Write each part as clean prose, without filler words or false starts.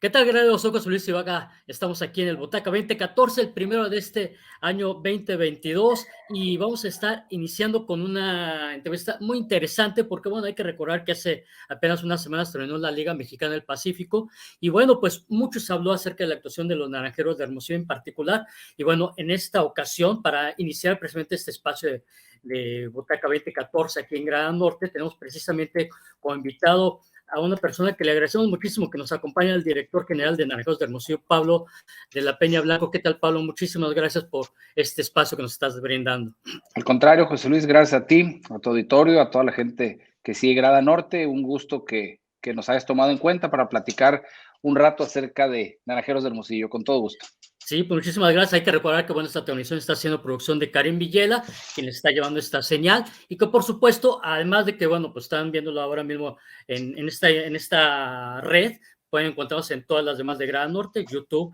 ¿Qué tal, Guerrero? Soy José Luis Ibaga. Estamos aquí en el Butaca 2014, el primero de este año 2022, y vamos a estar iniciando con una entrevista muy interesante porque, bueno, hay que recordar que hace apenas unas semanas terminó la Liga Mexicana del Pacífico y, bueno, pues mucho se habló acerca de la actuación de los Naranjeros de Hermosillo en particular y, bueno, en esta ocasión, para iniciar precisamente este espacio de Butaca 2014 aquí en Gran Norte, tenemos precisamente como invitado a una persona que le agradecemos muchísimo que nos acompaña, el director general de Naranjeros de Hermosillo, Pablo de la Peña Blanco. ¿Qué tal, Pablo? Muchísimas gracias por este espacio que nos estás brindando. Al contrario, José Luis, gracias a ti, a tu auditorio, a toda la gente que sigue Grada Norte. Un gusto que nos hayas tomado en cuenta para platicar un rato acerca de Naranjeros de Hermosillo, con todo gusto. Sí, pues muchísimas gracias. Hay que recordar que, bueno, esta transmisión está haciendo producción de Karim Villela, quien le está llevando esta señal, y que, por supuesto, además de que, bueno, pues están viéndolo ahora mismo en esta red, pueden encontrarnos en todas las demás de Gran Norte, YouTube,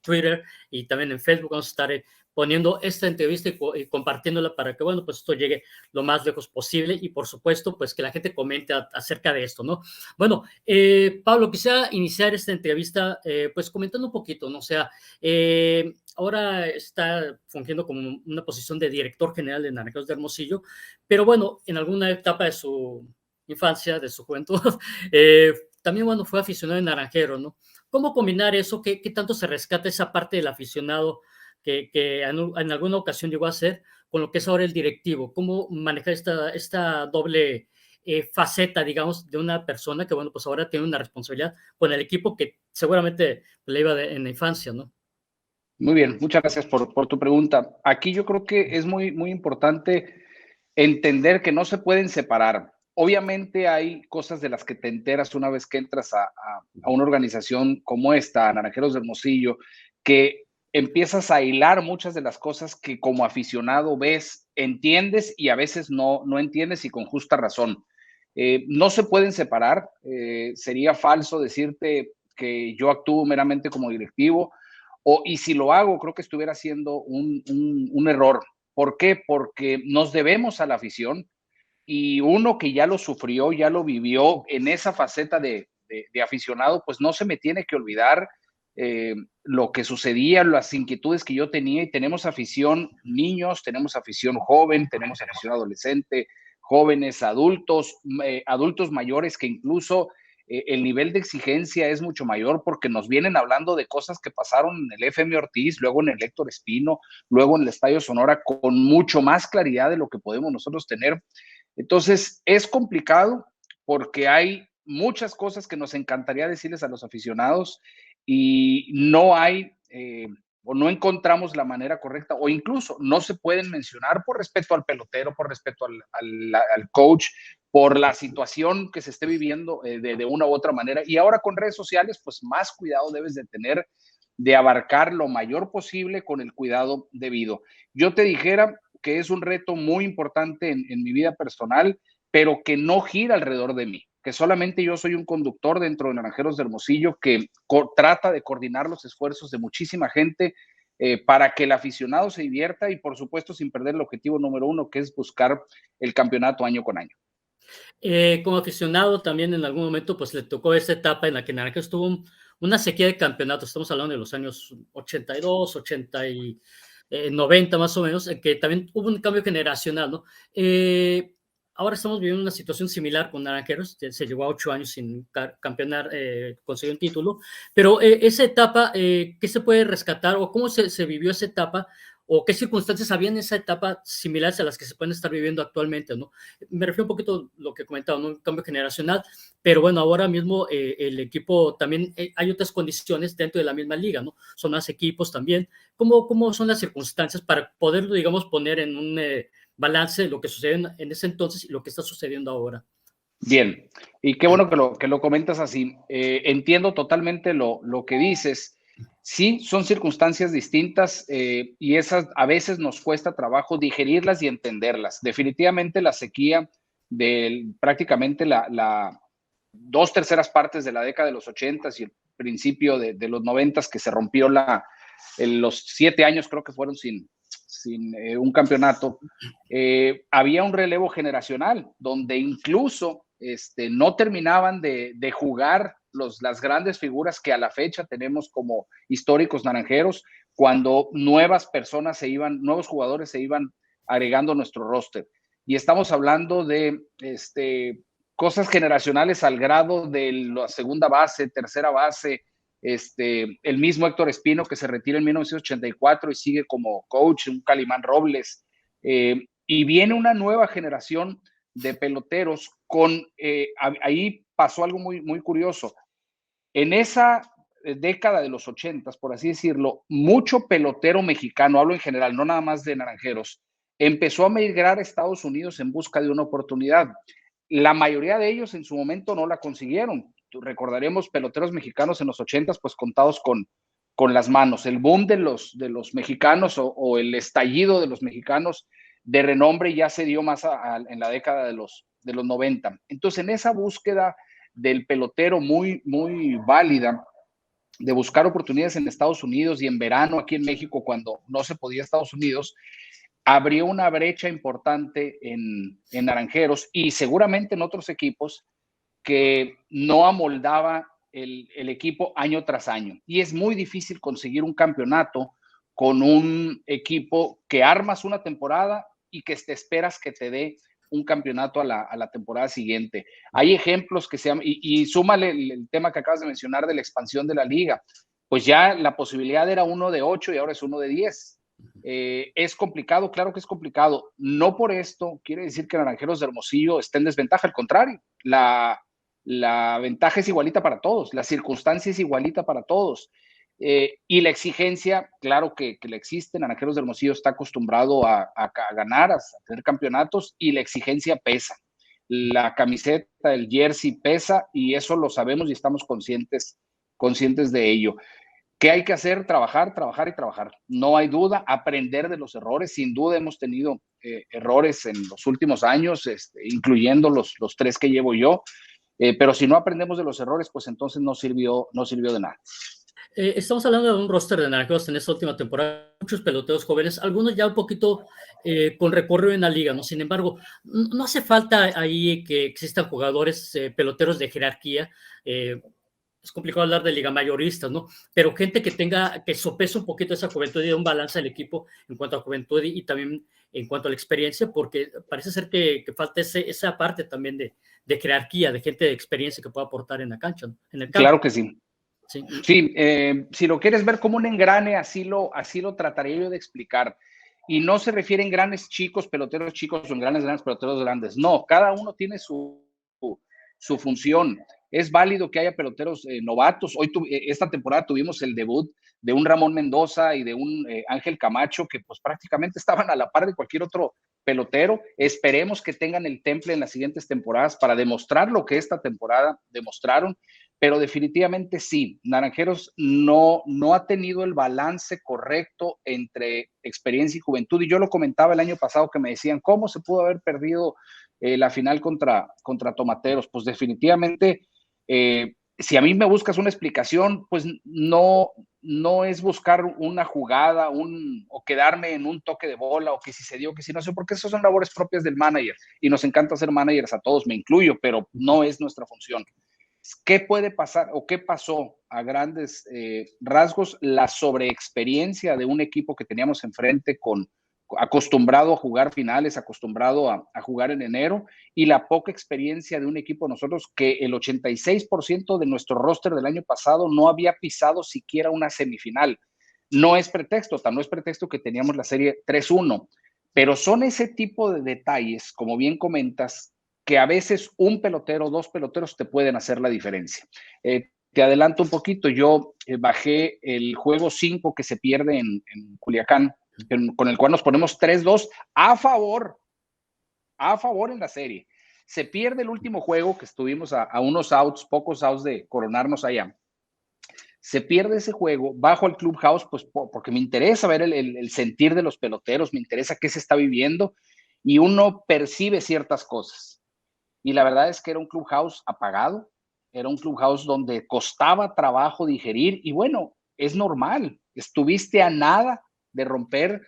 Twitter y también en Facebook. Vamos a estar poniendo esta entrevista y compartiéndola para que, bueno, pues esto llegue lo más lejos posible y, por supuesto, pues que la gente comente acerca de esto, ¿no? Bueno, Pablo, quisiera iniciar esta entrevista, pues comentando un poquito, ¿no? O sea, ahora está fungiendo como una posición de director general de Naranjeros de Hermosillo, pero bueno, en alguna etapa de su infancia, de su juventud, también, bueno, fue aficionado de Naranjero, ¿no? ¿Cómo combinar eso? ¿Qué tanto se rescata esa parte del aficionado que en alguna ocasión llegó a ser con lo que es ahora el directivo? ¿Cómo manejar esta doble faceta, digamos, de una persona que, bueno, pues ahora tiene una responsabilidad con el equipo que seguramente le iba en la infancia, ¿no? Muy bien, muchas gracias por tu pregunta. Aquí yo creo que es muy importante entender que no se pueden separar. Obviamente hay cosas de las que te enteras una vez que entras a una organización como esta, a Naranjeros de Hermosillo, que empiezas a hilar muchas de las cosas que como aficionado ves, entiendes y a veces no entiendes y con justa razón. No se pueden separar. Sería falso decirte que yo actúo meramente como directivo y si lo hago, creo que estuviera haciendo un error. ¿Por qué? Porque nos debemos a la afición y uno que ya lo sufrió, ya lo vivió en esa faceta de aficionado, pues no se me tiene que olvidar lo que sucedía, las inquietudes que yo tenía y tenemos afición niños, tenemos afición joven, tenemos afición adolescente, jóvenes, adultos mayores que incluso el nivel de exigencia es mucho mayor porque nos vienen hablando de cosas que pasaron en el FM Ortiz, luego en el Héctor Espino, luego en el Estadio Sonora con mucho más claridad de lo que podemos nosotros tener. Entonces, es complicado porque hay muchas cosas que nos encantaría decirles a los aficionados y no hay o no encontramos la manera correcta o incluso no se pueden mencionar por respeto al pelotero, por respeto al coach, por la situación que se esté viviendo de una u otra manera. Y ahora con redes sociales, pues más cuidado debes de tener de abarcar lo mayor posible con el cuidado debido. Yo te dijera que es un reto muy importante en mi vida personal, pero que no gira alrededor de mí, que solamente yo soy un conductor dentro de Naranjeros de Hermosillo que trata de coordinar los esfuerzos de muchísima gente para que el aficionado se divierta y por supuesto sin perder el objetivo número uno, que es buscar el campeonato año con año. Como aficionado también en algún momento pues le tocó esa etapa en la que Naranjeros tuvo una sequía de campeonatos, estamos hablando de los años 82, 80 y 90 más o menos, en que también hubo un cambio generacional, ¿no? Ahora estamos viviendo una situación similar con Naranjeros, se llegó a 8 años sin campeonar, conseguir un título, pero esa etapa, ¿qué se puede rescatar o cómo se vivió esa etapa? ¿O qué circunstancias había en esa etapa similares a las que se pueden estar viviendo actualmente, ¿no? Me refiero un poquito a lo que comentaba, ¿no? Un cambio generacional, pero bueno, ahora mismo el equipo también, hay otras condiciones dentro de la misma liga, ¿no? Son más equipos también. ¿Cómo son las circunstancias para poderlo, digamos, poner en un balance de lo que sucedió en ese entonces y lo que está sucediendo ahora? Bien, y qué bueno que lo comentas así. Entiendo totalmente lo que dices. Sí, son circunstancias distintas y esas a veces nos cuesta trabajo digerirlas y entenderlas. Definitivamente la sequía de prácticamente la 2/3 partes de la década de los 80s y el principio de los 90s que se rompió los 7 años creo que fueron sin un campeonato, había un relevo generacional donde incluso no terminaban de jugar las grandes figuras que a la fecha tenemos como históricos naranjeros, cuando nuevos jugadores se iban agregando a nuestro roster. Y estamos hablando de cosas generacionales al grado de la segunda base, tercera base, el mismo Héctor Espino, que se retira en 1984 y sigue como coach, un Calimán Robles, y viene una nueva generación de peloteros ahí pasó algo muy, muy curioso. En esa década de los 80, por así decirlo, mucho pelotero mexicano, hablo en general, no nada más de naranjeros, empezó a migrar a Estados Unidos en busca de una oportunidad. La mayoría de ellos en su momento no la consiguieron. Recordaremos peloteros mexicanos en los 80, pues contados con las manos. El boom de los mexicanos o el estallido de los mexicanos de renombre ya se dio más en la década de los 90. Entonces, en esa búsqueda del pelotero muy, muy válida, de buscar oportunidades en Estados Unidos y en verano aquí en México, cuando no se podía Estados Unidos, abrió una brecha importante en Naranjeros y seguramente en otros equipos que no amoldaba el equipo año tras año. Y es muy difícil conseguir un campeonato con un equipo que armas una temporada y que te esperas que te dé un campeonato a la temporada siguiente. Hay ejemplos que se llaman, y súmale el tema que acabas de mencionar de la expansión de la liga, pues ya la posibilidad era 1 de 8 y ahora es 1 de 10. Es complicado, claro que es complicado. No por esto quiere decir que Naranjeros de Hermosillo esté en desventaja, al contrario, la ventaja es igualita para todos, la circunstancia es igualita para todos. Y la exigencia, claro que la existe. Naranjeros de Hermosillo está acostumbrado a ganar, a tener campeonatos, y la exigencia pesa. La camiseta, el jersey pesa, y eso lo sabemos y estamos conscientes de ello. ¿Qué hay que hacer? Trabajar, trabajar y trabajar. No hay duda, aprender de los errores. Sin duda hemos tenido errores en los últimos años, incluyendo los 3 que llevo yo. Pero si no aprendemos de los errores, pues entonces no sirvió de nada. Estamos hablando de un roster de naranjeros en esta última temporada, muchos peloteros jóvenes, algunos ya un poquito con recorrido en la liga, ¿no? Sin embargo, no hace falta ahí que existan jugadores peloteros de jerarquía. Es complicado hablar de liga mayoristas, ¿no? Pero gente que sopese un poquito esa juventud y dé un balance al equipo en cuanto a juventud y también en cuanto a la experiencia, porque parece ser que falta esa parte también de jerarquía, de gente de experiencia que pueda aportar en la cancha, ¿no? En el campo. Claro que sí. Sí, si lo quieres ver como un engrane, así lo trataré yo de explicar. Y no se refiere a engranes chicos, peloteros chicos, o engranes grandes, peloteros grandes. No, cada uno tiene su función. Es válido que haya peloteros novatos. Esta temporada tuvimos el debut de un Ramón Mendoza y de un Ángel Camacho, que pues prácticamente estaban a la par de cualquier otro pelotero. Esperemos que tengan el temple en las siguientes temporadas para demostrar lo que esta temporada demostraron. Pero definitivamente sí, Naranjeros no ha tenido el balance correcto entre experiencia y juventud. Y yo lo comentaba el año pasado, que me decían, ¿cómo se pudo haber perdido la final contra Tomateros? Pues definitivamente, si a mí me buscas una explicación, pues no es buscar una jugada o quedarme en un toque de bola, o que si se dio, que si no sé, porque esas son labores propias del manager y nos encanta ser managers a todos, me incluyo, pero no es nuestra función. ¿Qué puede pasar o qué pasó a grandes rasgos? La sobreexperiencia de un equipo que teníamos enfrente, acostumbrado a jugar finales, acostumbrado a jugar en enero, y la poca experiencia de un equipo nosotros que el 86% de nuestro roster del año pasado no había pisado siquiera una semifinal. No es pretexto, no es pretexto que teníamos la serie 3-1, pero son ese tipo de detalles, como bien comentas, que a veces un pelotero, 2 peloteros te pueden hacer la diferencia. Te adelanto un poquito, yo bajé el juego 5 que se pierde en Culiacán, con el cual nos ponemos 3-2 a favor en la serie. Se pierde el último juego, que estuvimos a unos outs, pocos outs de coronarnos allá. Se pierde ese juego, bajo al clubhouse, pues porque me interesa ver el sentir de los peloteros, me interesa qué se está viviendo, y uno percibe ciertas cosas. Y la verdad es que era un clubhouse apagado, era un clubhouse donde costaba trabajo digerir, y bueno, es normal, estuviste a nada de romper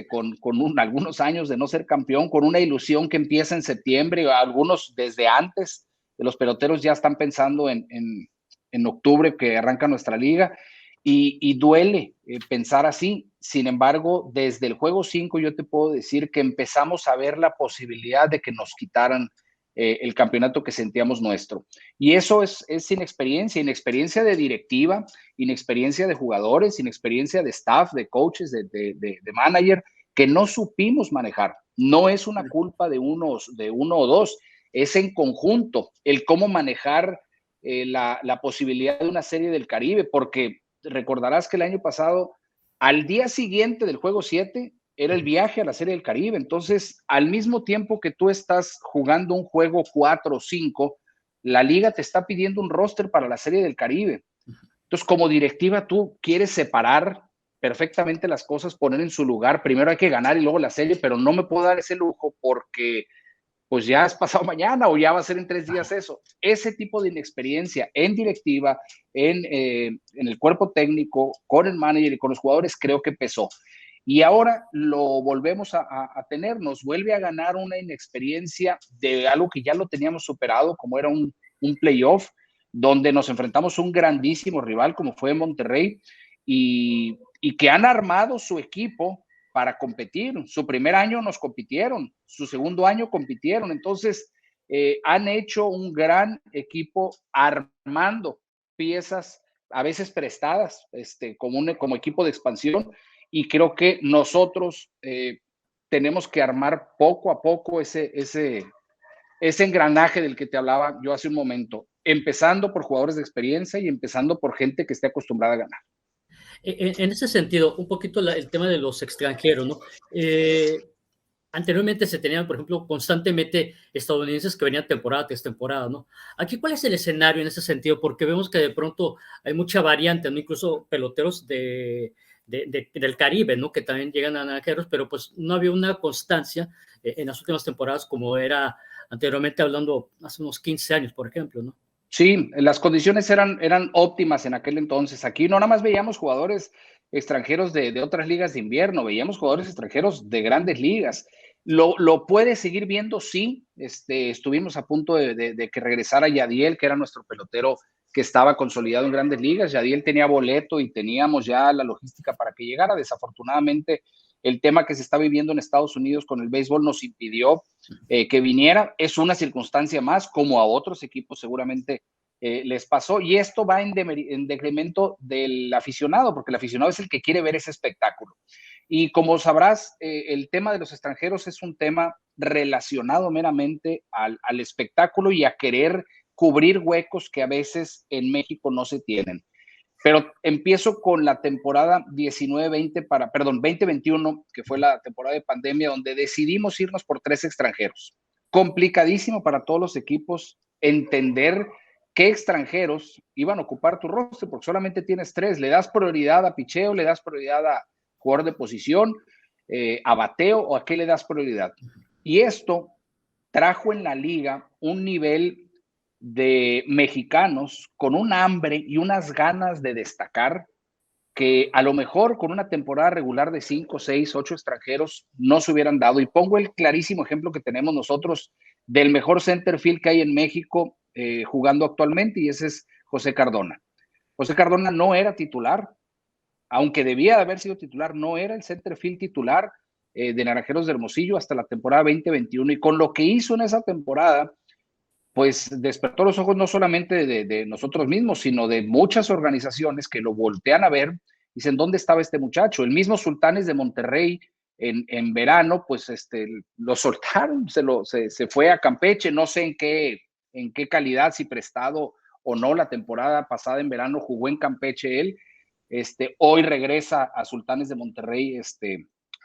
con algunos años de no ser campeón, con una ilusión que empieza en septiembre, algunos desde antes de los peloteros ya están pensando en octubre que arranca nuestra liga, y duele pensar así. Sin embargo, desde el juego 5 yo te puedo decir que empezamos a ver la posibilidad de que nos quitaran el campeonato que sentíamos nuestro. Y eso es inexperiencia de directiva, inexperiencia de jugadores, inexperiencia de staff, de coaches, de manager, que no supimos manejar. No es una culpa de uno o dos, es en conjunto el cómo manejar la posibilidad de una serie del Caribe, porque recordarás que el año pasado, al día siguiente del juego 7, era el viaje a la Serie del Caribe. Entonces, al mismo tiempo que tú estás jugando un juego 4 o 5, la liga te está pidiendo un roster para la Serie del Caribe. Entonces, como directiva, tú quieres separar perfectamente las cosas, poner en su lugar. Primero hay que ganar y luego la serie, pero no me puedo dar ese lujo porque pues ya es pasado mañana o ya va a ser en 3 días eso. Ese tipo de inexperiencia en directiva, en el cuerpo técnico, con el manager y con los jugadores, creo que pesó. Y ahora lo volvemos a tener, nos vuelve a ganar una inexperiencia de algo que ya lo teníamos superado, como era un playoff, donde nos enfrentamos a un grandísimo rival como fue Monterrey, y que han armado su equipo para competir. Su primer año nos compitieron, su segundo año compitieron. Entonces, han hecho un gran equipo armando piezas, a veces prestadas, como equipo de expansión, y creo que nosotros tenemos que armar poco a poco ese engranaje del que te hablaba yo hace un momento, empezando por jugadores de experiencia y empezando por gente que esté acostumbrada a ganar. En ese sentido, un poquito el tema de los extranjeros, ¿no? Anteriormente se tenían, por ejemplo, constantemente estadounidenses que venían temporada tras temporada, ¿no? Aquí, ¿cuál es el escenario en ese sentido? Porque vemos que de pronto hay mucha variante, ¿no? Incluso peloteros del Caribe, ¿no? Que también llegan a naranjeros, pero pues no había una constancia en las últimas temporadas como era anteriormente, hablando hace unos 15 años, por ejemplo, ¿no? Sí, las condiciones eran óptimas en aquel entonces. Aquí no nada más veíamos jugadores extranjeros de otras ligas de invierno, veíamos jugadores extranjeros de grandes ligas. Lo puede seguir viendo, sí. Estuvimos a punto de que regresara Yadiel, que era nuestro pelotero que estaba consolidado en grandes ligas. Yadiel tenía boleto y teníamos ya la logística para que llegara. Desafortunadamente, el tema que se está viviendo en Estados Unidos con el béisbol nos impidió que viniera. Es una circunstancia más, como a otros equipos seguramente les pasó, y esto va en decremento del aficionado, porque el aficionado es el que quiere ver ese espectáculo. Y como sabrás, el tema de los extranjeros es un tema relacionado meramente al espectáculo y a querer cubrir huecos que a veces en México no se tienen. Pero empiezo con la temporada 2021, que fue la temporada de pandemia, donde decidimos irnos por 3 extranjeros. Complicadísimo para todos los equipos entender qué extranjeros iban a ocupar tu roster, porque solamente tienes 3. Le das prioridad a picheo, le das prioridad a jugador de posición, a bateo, o a qué le das prioridad. Y esto trajo en la liga un nivel de mexicanos con un hambre y unas ganas de destacar que a lo mejor con una temporada regular de 5, 6, 8 extranjeros no se hubieran dado. Y pongo el clarísimo ejemplo que tenemos nosotros del mejor center field que hay en México jugando actualmente, y ese es José Cardona. José Cardona no era titular, aunque debía de haber sido titular, no era el center field titular de Naranjeros de Hermosillo hasta la temporada 2021, y con lo que hizo en esa temporada, pues despertó los ojos no solamente de nosotros mismos, sino de muchas organizaciones que lo voltean a ver, dicen, ¿dónde estaba este muchacho? El mismo Sultanes de Monterrey en verano, pues lo soltaron, se fue a Campeche, no sé en qué calidad, si prestado o no. La temporada pasada en verano jugó en Campeche él, hoy regresa a Sultanes de Monterrey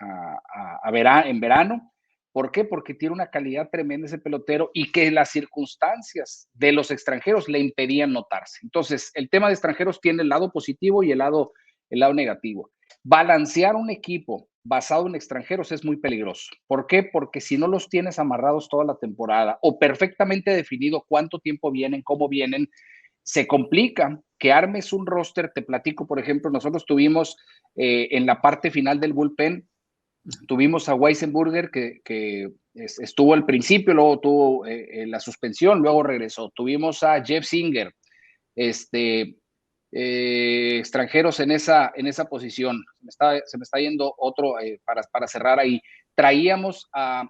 en verano. ¿Por qué? Porque tiene una calidad tremenda ese pelotero, y que las circunstancias de los extranjeros le impedían notarse. Entonces, el tema de extranjeros tiene el lado positivo y el lado negativo. Balancear un equipo basado en extranjeros es muy peligroso. ¿Por qué? Porque si no los tienes amarrados toda la temporada o perfectamente definido cuánto tiempo vienen, cómo vienen, se complica que armes un roster. Te platico, por ejemplo, nosotros tuvimos en la parte final del bullpen Tuvimos a Weisenburger, que estuvo al principio, luego tuvo la suspensión, luego regresó. Tuvimos a Jeff Singer, extranjeros en esa posición. Se me está yendo otro para cerrar ahí. Traíamos a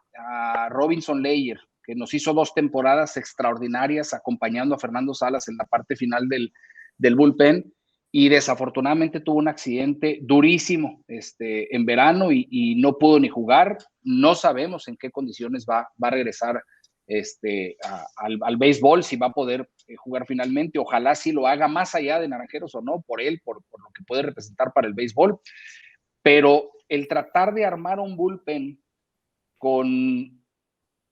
Robinson Leyer, que nos hizo 2 temporadas extraordinarias acompañando a Fernando Salas en la parte final del bullpen, y desafortunadamente tuvo un accidente durísimo en verano y no pudo ni jugar. No sabemos en qué condiciones va a regresar al béisbol, si va a poder jugar finalmente. Ojalá sí lo haga, más allá de Naranjeros o no, por él, por lo que puede representar para el béisbol. Pero el tratar de armar un bullpen con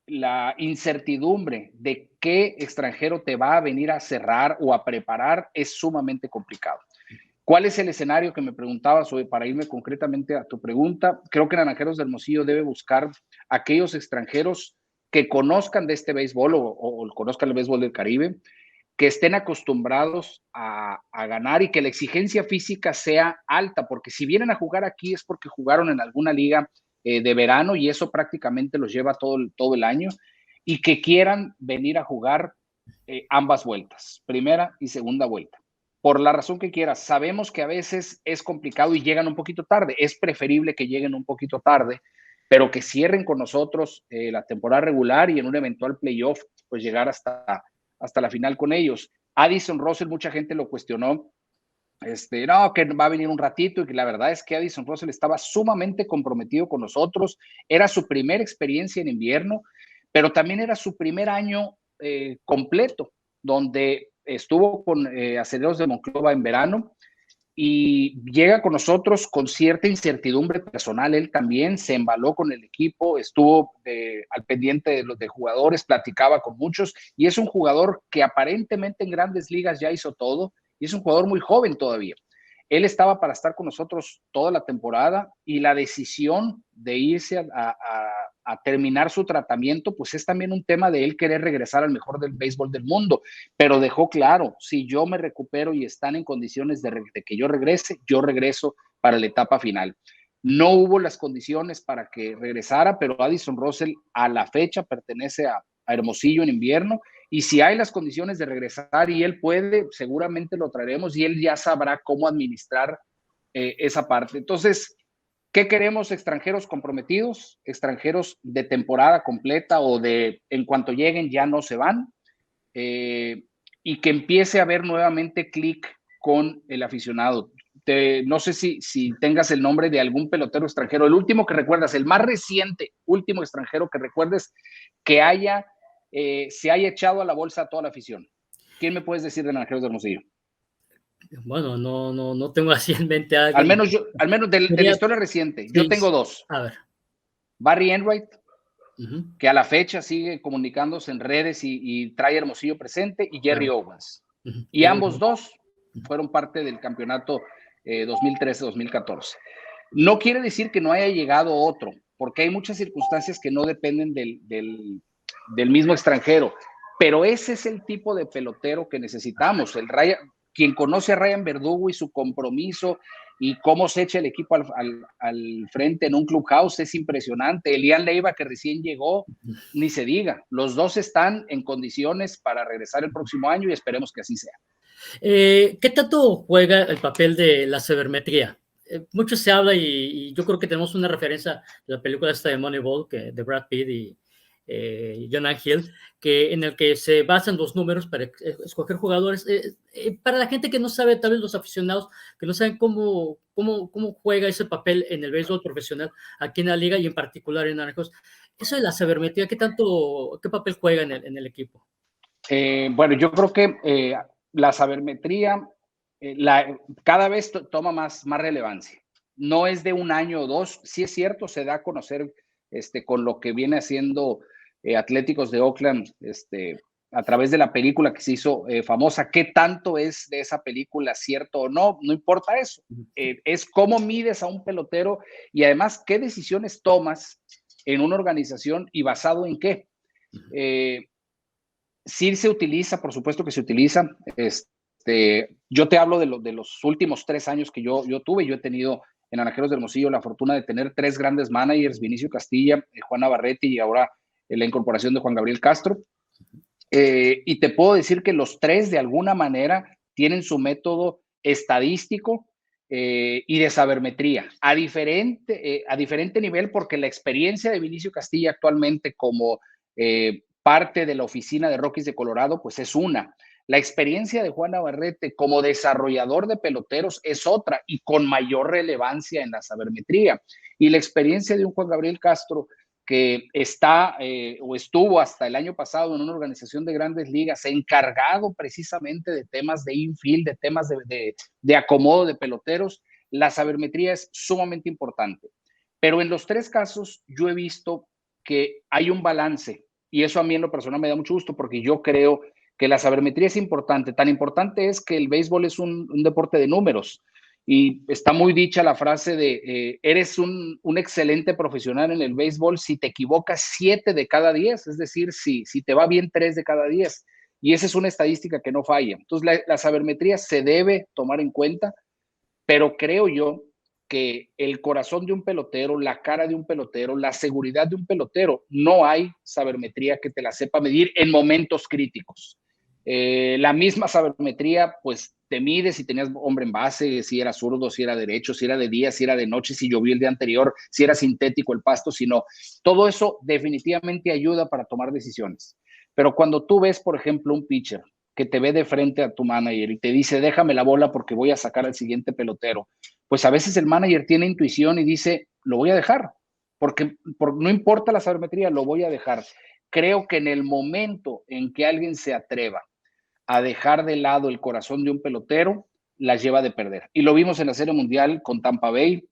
la incertidumbre de qué extranjero te va a venir a cerrar o a preparar es sumamente complicado. ¿Cuál es el escenario que me preguntabas hoy? Para irme concretamente a tu pregunta, creo que Naranjeros de Hermosillo debe buscar aquellos extranjeros que conozcan de este béisbol o conozcan el béisbol del Caribe, que estén acostumbrados a ganar y que la exigencia física sea alta, porque si vienen a jugar aquí es porque jugaron en alguna liga de verano y eso prácticamente los lleva todo el año, y que quieran venir a jugar ambas vueltas, primera y segunda vuelta. Por la razón que quieras, sabemos que a veces es complicado y llegan un poquito tarde. Es preferible que lleguen un poquito tarde, pero que cierren con nosotros la temporada regular y en un eventual playoff, pues llegar hasta la final con ellos. Addison Russell, mucha gente lo cuestionó, no, que va a venir un ratito, y que la verdad es que Addison Russell estaba sumamente comprometido con nosotros. Era su primera experiencia en invierno, pero también era su primer año completo, donde estuvo con Aceleros de Monclova en verano y llega con nosotros con cierta incertidumbre personal. Él también se embaló con el equipo, estuvo al pendiente de los jugadores, platicaba con muchos, y es un jugador que aparentemente en grandes ligas ya hizo todo, y es un jugador muy joven todavía. Él estaba para estar con nosotros toda la temporada, y la decisión de irse a terminar su tratamiento, pues es también un tema de él querer regresar al mejor del béisbol del mundo, pero dejó claro: si yo me recupero y están en condiciones de que yo regrese, yo regreso para la etapa final. No hubo las condiciones para que regresara, pero Addison Russell a la fecha pertenece a Hermosillo en invierno, y si hay las condiciones de regresar y él puede, seguramente lo traeremos y él ya sabrá cómo administrar esa parte. Entonces, ¿qué queremos? Extranjeros comprometidos, extranjeros de temporada completa o de en cuanto lleguen ya no se van, y que empiece a haber nuevamente clic con el aficionado. No sé si tengas el nombre de algún pelotero extranjero, el último que recuerdas, el más reciente último extranjero que recuerdes que se haya echado a la bolsa a toda la afición. ¿Quién me puedes decir de Naranjeros de Hermosillo? Bueno, no tengo así en mente a Al alguien. menos de la historia reciente. Sí, Yo tengo 2. a ver. Barry Enright, que a la fecha sigue comunicándose en redes y trae Hermosillo presente, y Jerry Owens. Y ambos 2 fueron parte del campeonato 2013-2014. No quiere decir que no haya llegado otro, porque hay muchas circunstancias que no dependen del mismo extranjero, pero ese es el tipo de pelotero que necesitamos. Quien conoce a Ryan Verdugo y su compromiso y cómo se echa el equipo al frente en un clubhouse es impresionante. Elian Leiva, que recién llegó, ni se diga. Los 2 están en condiciones para regresar el próximo año y esperemos que así sea. ¿Qué tanto juega el papel de la sabermetría? Mucho se habla y yo creo que tenemos una referencia de la película esta de Moneyball, de Brad Pitt y Jonah Hill, en el que se basan los números para escoger jugadores. Para la gente que no sabe, tal vez los aficionados que no saben cómo juega ese papel en el béisbol profesional aquí en la liga y en particular en Naranjos, eso de la sabermetría, ¿qué papel juega en el equipo? Bueno, yo creo que la sabermetría cada vez toma más relevancia. No es de un año o 2, sí es cierto, se da a conocer con lo que viene haciendo Atléticos de Oakland a través de la película que se hizo famosa. ¿Qué tanto es de esa película cierto o no? No importa eso. Es cómo mides a un pelotero y además qué decisiones tomas en una organización y basado en qué. Sí se utiliza, por supuesto que se utiliza. Yo te hablo de los últimos 3 años que yo tuve. Yo he tenido en Naranjeros de Hermosillo la fortuna de tener 3 grandes managers, Vinicio Castilla, Juan Navarrete y ahora la incorporación de Juan Gabriel Castro. Y te puedo decir que los 3 de alguna manera tienen su método estadístico y de sabermetría a diferente nivel, porque la experiencia de Vinicio Castilla actualmente como parte de la oficina de Rockies de Colorado, pues es una. La experiencia de Juan Navarrete como desarrollador de peloteros es otra y con mayor relevancia en la sabermetría. Y la experiencia de un Juan Gabriel Castro que está o estuvo hasta el año pasado en una organización de grandes ligas encargado precisamente de temas de infield, de temas de acomodo de peloteros, la sabermetría es sumamente importante. Pero en los 3 casos yo he visto que hay un balance y eso a mí en lo personal me da mucho gusto porque yo creo que la sabermetría es importante. Tan importante es que el béisbol es un deporte de números. Y está muy dicha la frase de eres un excelente profesional en el béisbol si te equivocas 7 de cada 10, es decir, si te va bien 3 de cada 10. Y esa es una estadística que no falla. Entonces, la sabermetría se debe tomar en cuenta, pero creo yo que el corazón de un pelotero, la cara de un pelotero, la seguridad de un pelotero, no hay sabermetría que te la sepa medir en momentos críticos. La misma sabermetría, pues te mide si tenías hombre en base, si era zurdo, si era derecho, si era de día, si era de noche, si llovió el día anterior, si era sintético el pasto, si no. Todo eso definitivamente ayuda para tomar decisiones. Pero cuando tú ves, por ejemplo, un pitcher que te ve de frente a tu manager y te dice, déjame la bola porque voy a sacar al siguiente pelotero, pues a veces el manager tiene intuición y dice, lo voy a dejar, porque no importa la sabermetría, lo voy a dejar. Creo que en el momento en que alguien se atreva a dejar de lado el corazón de un pelotero, las lleva de perder. Y lo vimos en la Serie Mundial con Tampa Bay,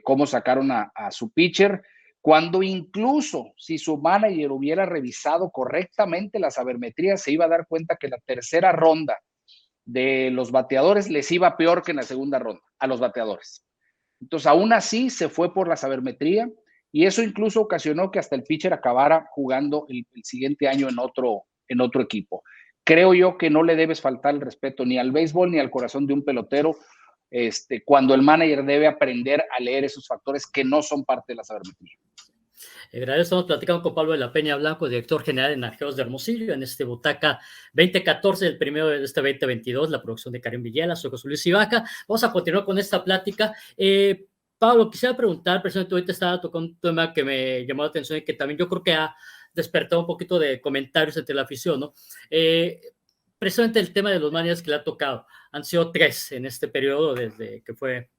cómo sacaron a su pitcher, cuando incluso si su manager hubiera revisado correctamente la sabermetría, se iba a dar cuenta que la tercera ronda de los bateadores les iba peor que en la segunda ronda a los bateadores. Entonces, aún así se fue por la sabermetría y eso incluso ocasionó que hasta el pitcher acabara jugando el siguiente año en otro equipo. Creo yo que no le debes faltar el respeto ni al béisbol ni al corazón de un pelotero cuando el manager debe aprender a leer esos factores que no son parte de la sabermetría. Gracias, estamos platicando con Pablo de la Peña Blanco, director general de Naranjeros de Hermosillo, en este Butaca 2014, el primero de este 2022, la producción de Karim Villela, soy José Luis Ibaca. Vamos a continuar con esta plática. Pablo, quisiera preguntar, precisamente ahorita estaba tocando un tema que me llamó la atención y que también yo creo que ha despertado un poquito de comentarios entre la afición, ¿no? Precisamente el tema de los managers que le ha tocado. Han sido 3 en este periodo desde que fue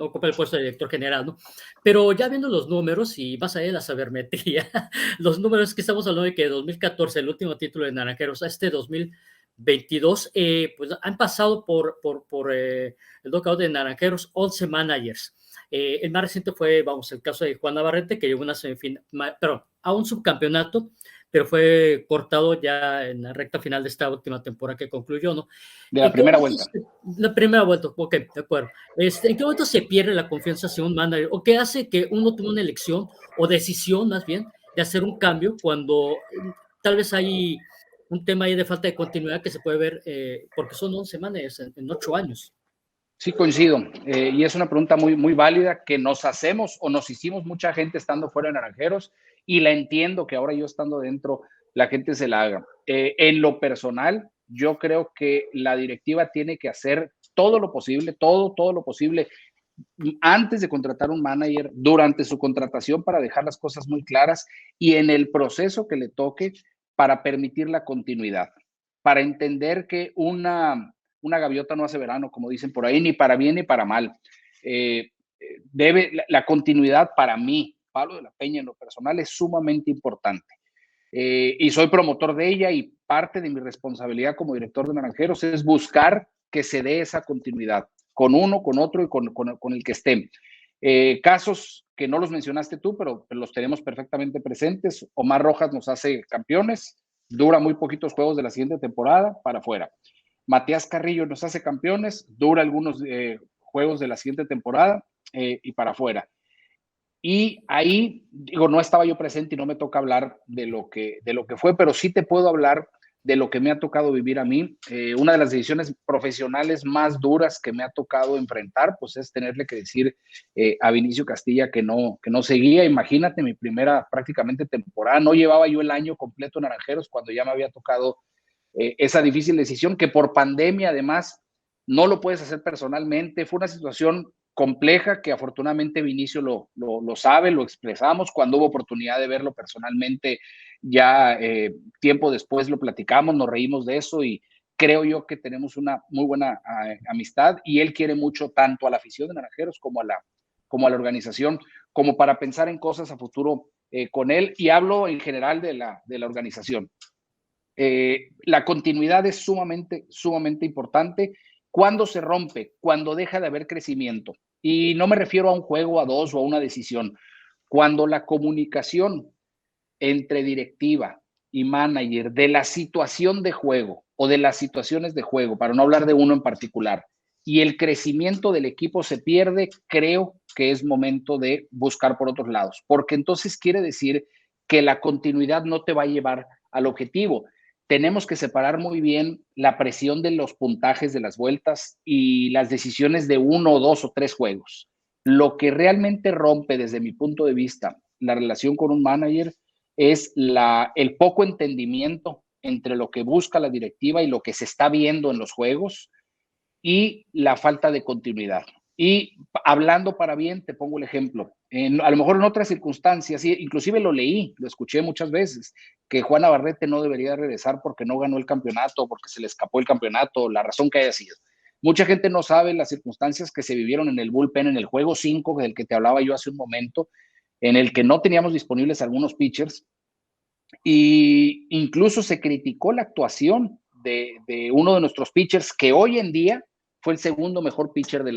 ocupa el puesto de director general, ¿no? Pero ya viendo los números y más allá de la sabermetría, los números que estamos hablando de que 2014, el último título de Naranjeros, a este 2022, pues han pasado por el dugout de Naranjeros 11 managers. El más reciente fue, el caso de Juan Navarrete, que llegó a una semifinal, a un subcampeonato, pero fue cortado ya en la recta final de esta última temporada que concluyó, ¿no? De la primera vuelta. La primera vuelta, ok, de acuerdo. ¿En qué momento se pierde la confianza hacia un manager? ¿O qué hace que uno tome una elección o decisión, más bien, de hacer un cambio cuando tal vez hay un tema ahí de falta de continuidad que se puede ver, porque son 11 managers en 8 años? Sí, coincido. Y es una pregunta muy, muy válida que nos hacemos o nos hicimos mucha gente estando fuera de Naranjeros y la entiendo que ahora yo estando dentro, la gente se la haga. En lo personal, yo creo que la directiva tiene que hacer todo lo posible, todo lo posible antes de contratar un manager, durante su contratación para dejar las cosas muy claras y en el proceso que le toque para permitir la continuidad, para entender que una gaviota no hace verano, como dicen por ahí, ni para bien ni para mal. La continuidad para mí, Pablo de la Peña, en lo personal, es sumamente importante. Y soy promotor de ella y parte de mi responsabilidad como director de Naranjeros es buscar que se dé esa continuidad con uno, con otro y con el que estén. Casos que no los mencionaste tú, pero los tenemos perfectamente presentes. Omar Rojas nos hace campeones, dura muy poquitos juegos de la siguiente temporada para afuera. Matías Carrillo nos hace campeones, dura algunos juegos de la siguiente temporada y para afuera. Y ahí, digo, no estaba yo presente y no me toca hablar de lo que fue, pero sí te puedo hablar de lo que me ha tocado vivir a mí. Una de las decisiones profesionales más duras que me ha tocado enfrentar, pues es tenerle que decir a Vinicio Castilla que no seguía. Imagínate, mi primera prácticamente temporada, no llevaba yo el año completo en Naranjeros cuando ya me había tocado esa difícil decisión, que por pandemia además no lo puedes hacer personalmente. Fue una situación compleja que afortunadamente Vinicio lo sabe, lo expresamos. Cuando hubo oportunidad de verlo personalmente, ya tiempo después lo platicamos, nos reímos de eso y creo yo que tenemos una muy buena amistad y él quiere mucho tanto a la afición de Naranjeros como a la organización, como para pensar en cosas a futuro con él, y hablo en general de la organización. La continuidad es sumamente importante. ¿Cuándo se rompe? Cuando deja de haber crecimiento. Y no me refiero a un juego, a dos o a una decisión. Cuando la comunicación entre directiva y manager de la situación de juego o de las situaciones de juego, para no hablar de uno en particular, y el crecimiento del equipo se pierde, creo que es momento de buscar por otros lados, porque entonces quiere decir que la continuidad no te va a llevar al objetivo. Tenemos que separar muy bien la presión de los puntajes de las vueltas y las decisiones de uno, dos o tres juegos. Lo que realmente rompe, desde mi punto de vista, la relación con un manager es el poco entendimiento entre lo que busca la directiva y lo que se está viendo en los juegos, y la falta de continuidad. Y hablando para bien, te pongo el ejemplo. A lo mejor en otras circunstancias, inclusive lo leí, lo escuché muchas veces, que Juan Navarrete no debería regresar porque no ganó el campeonato, porque se le escapó el campeonato, la razón que haya sido. Mucha gente no sabe las circunstancias que se vivieron en el bullpen, en el juego 5, del que te hablaba yo hace un momento, en el que no teníamos disponibles algunos pitchers, y incluso se criticó la actuación de uno de nuestros pitchers, que hoy en día fue el segundo mejor pitcher de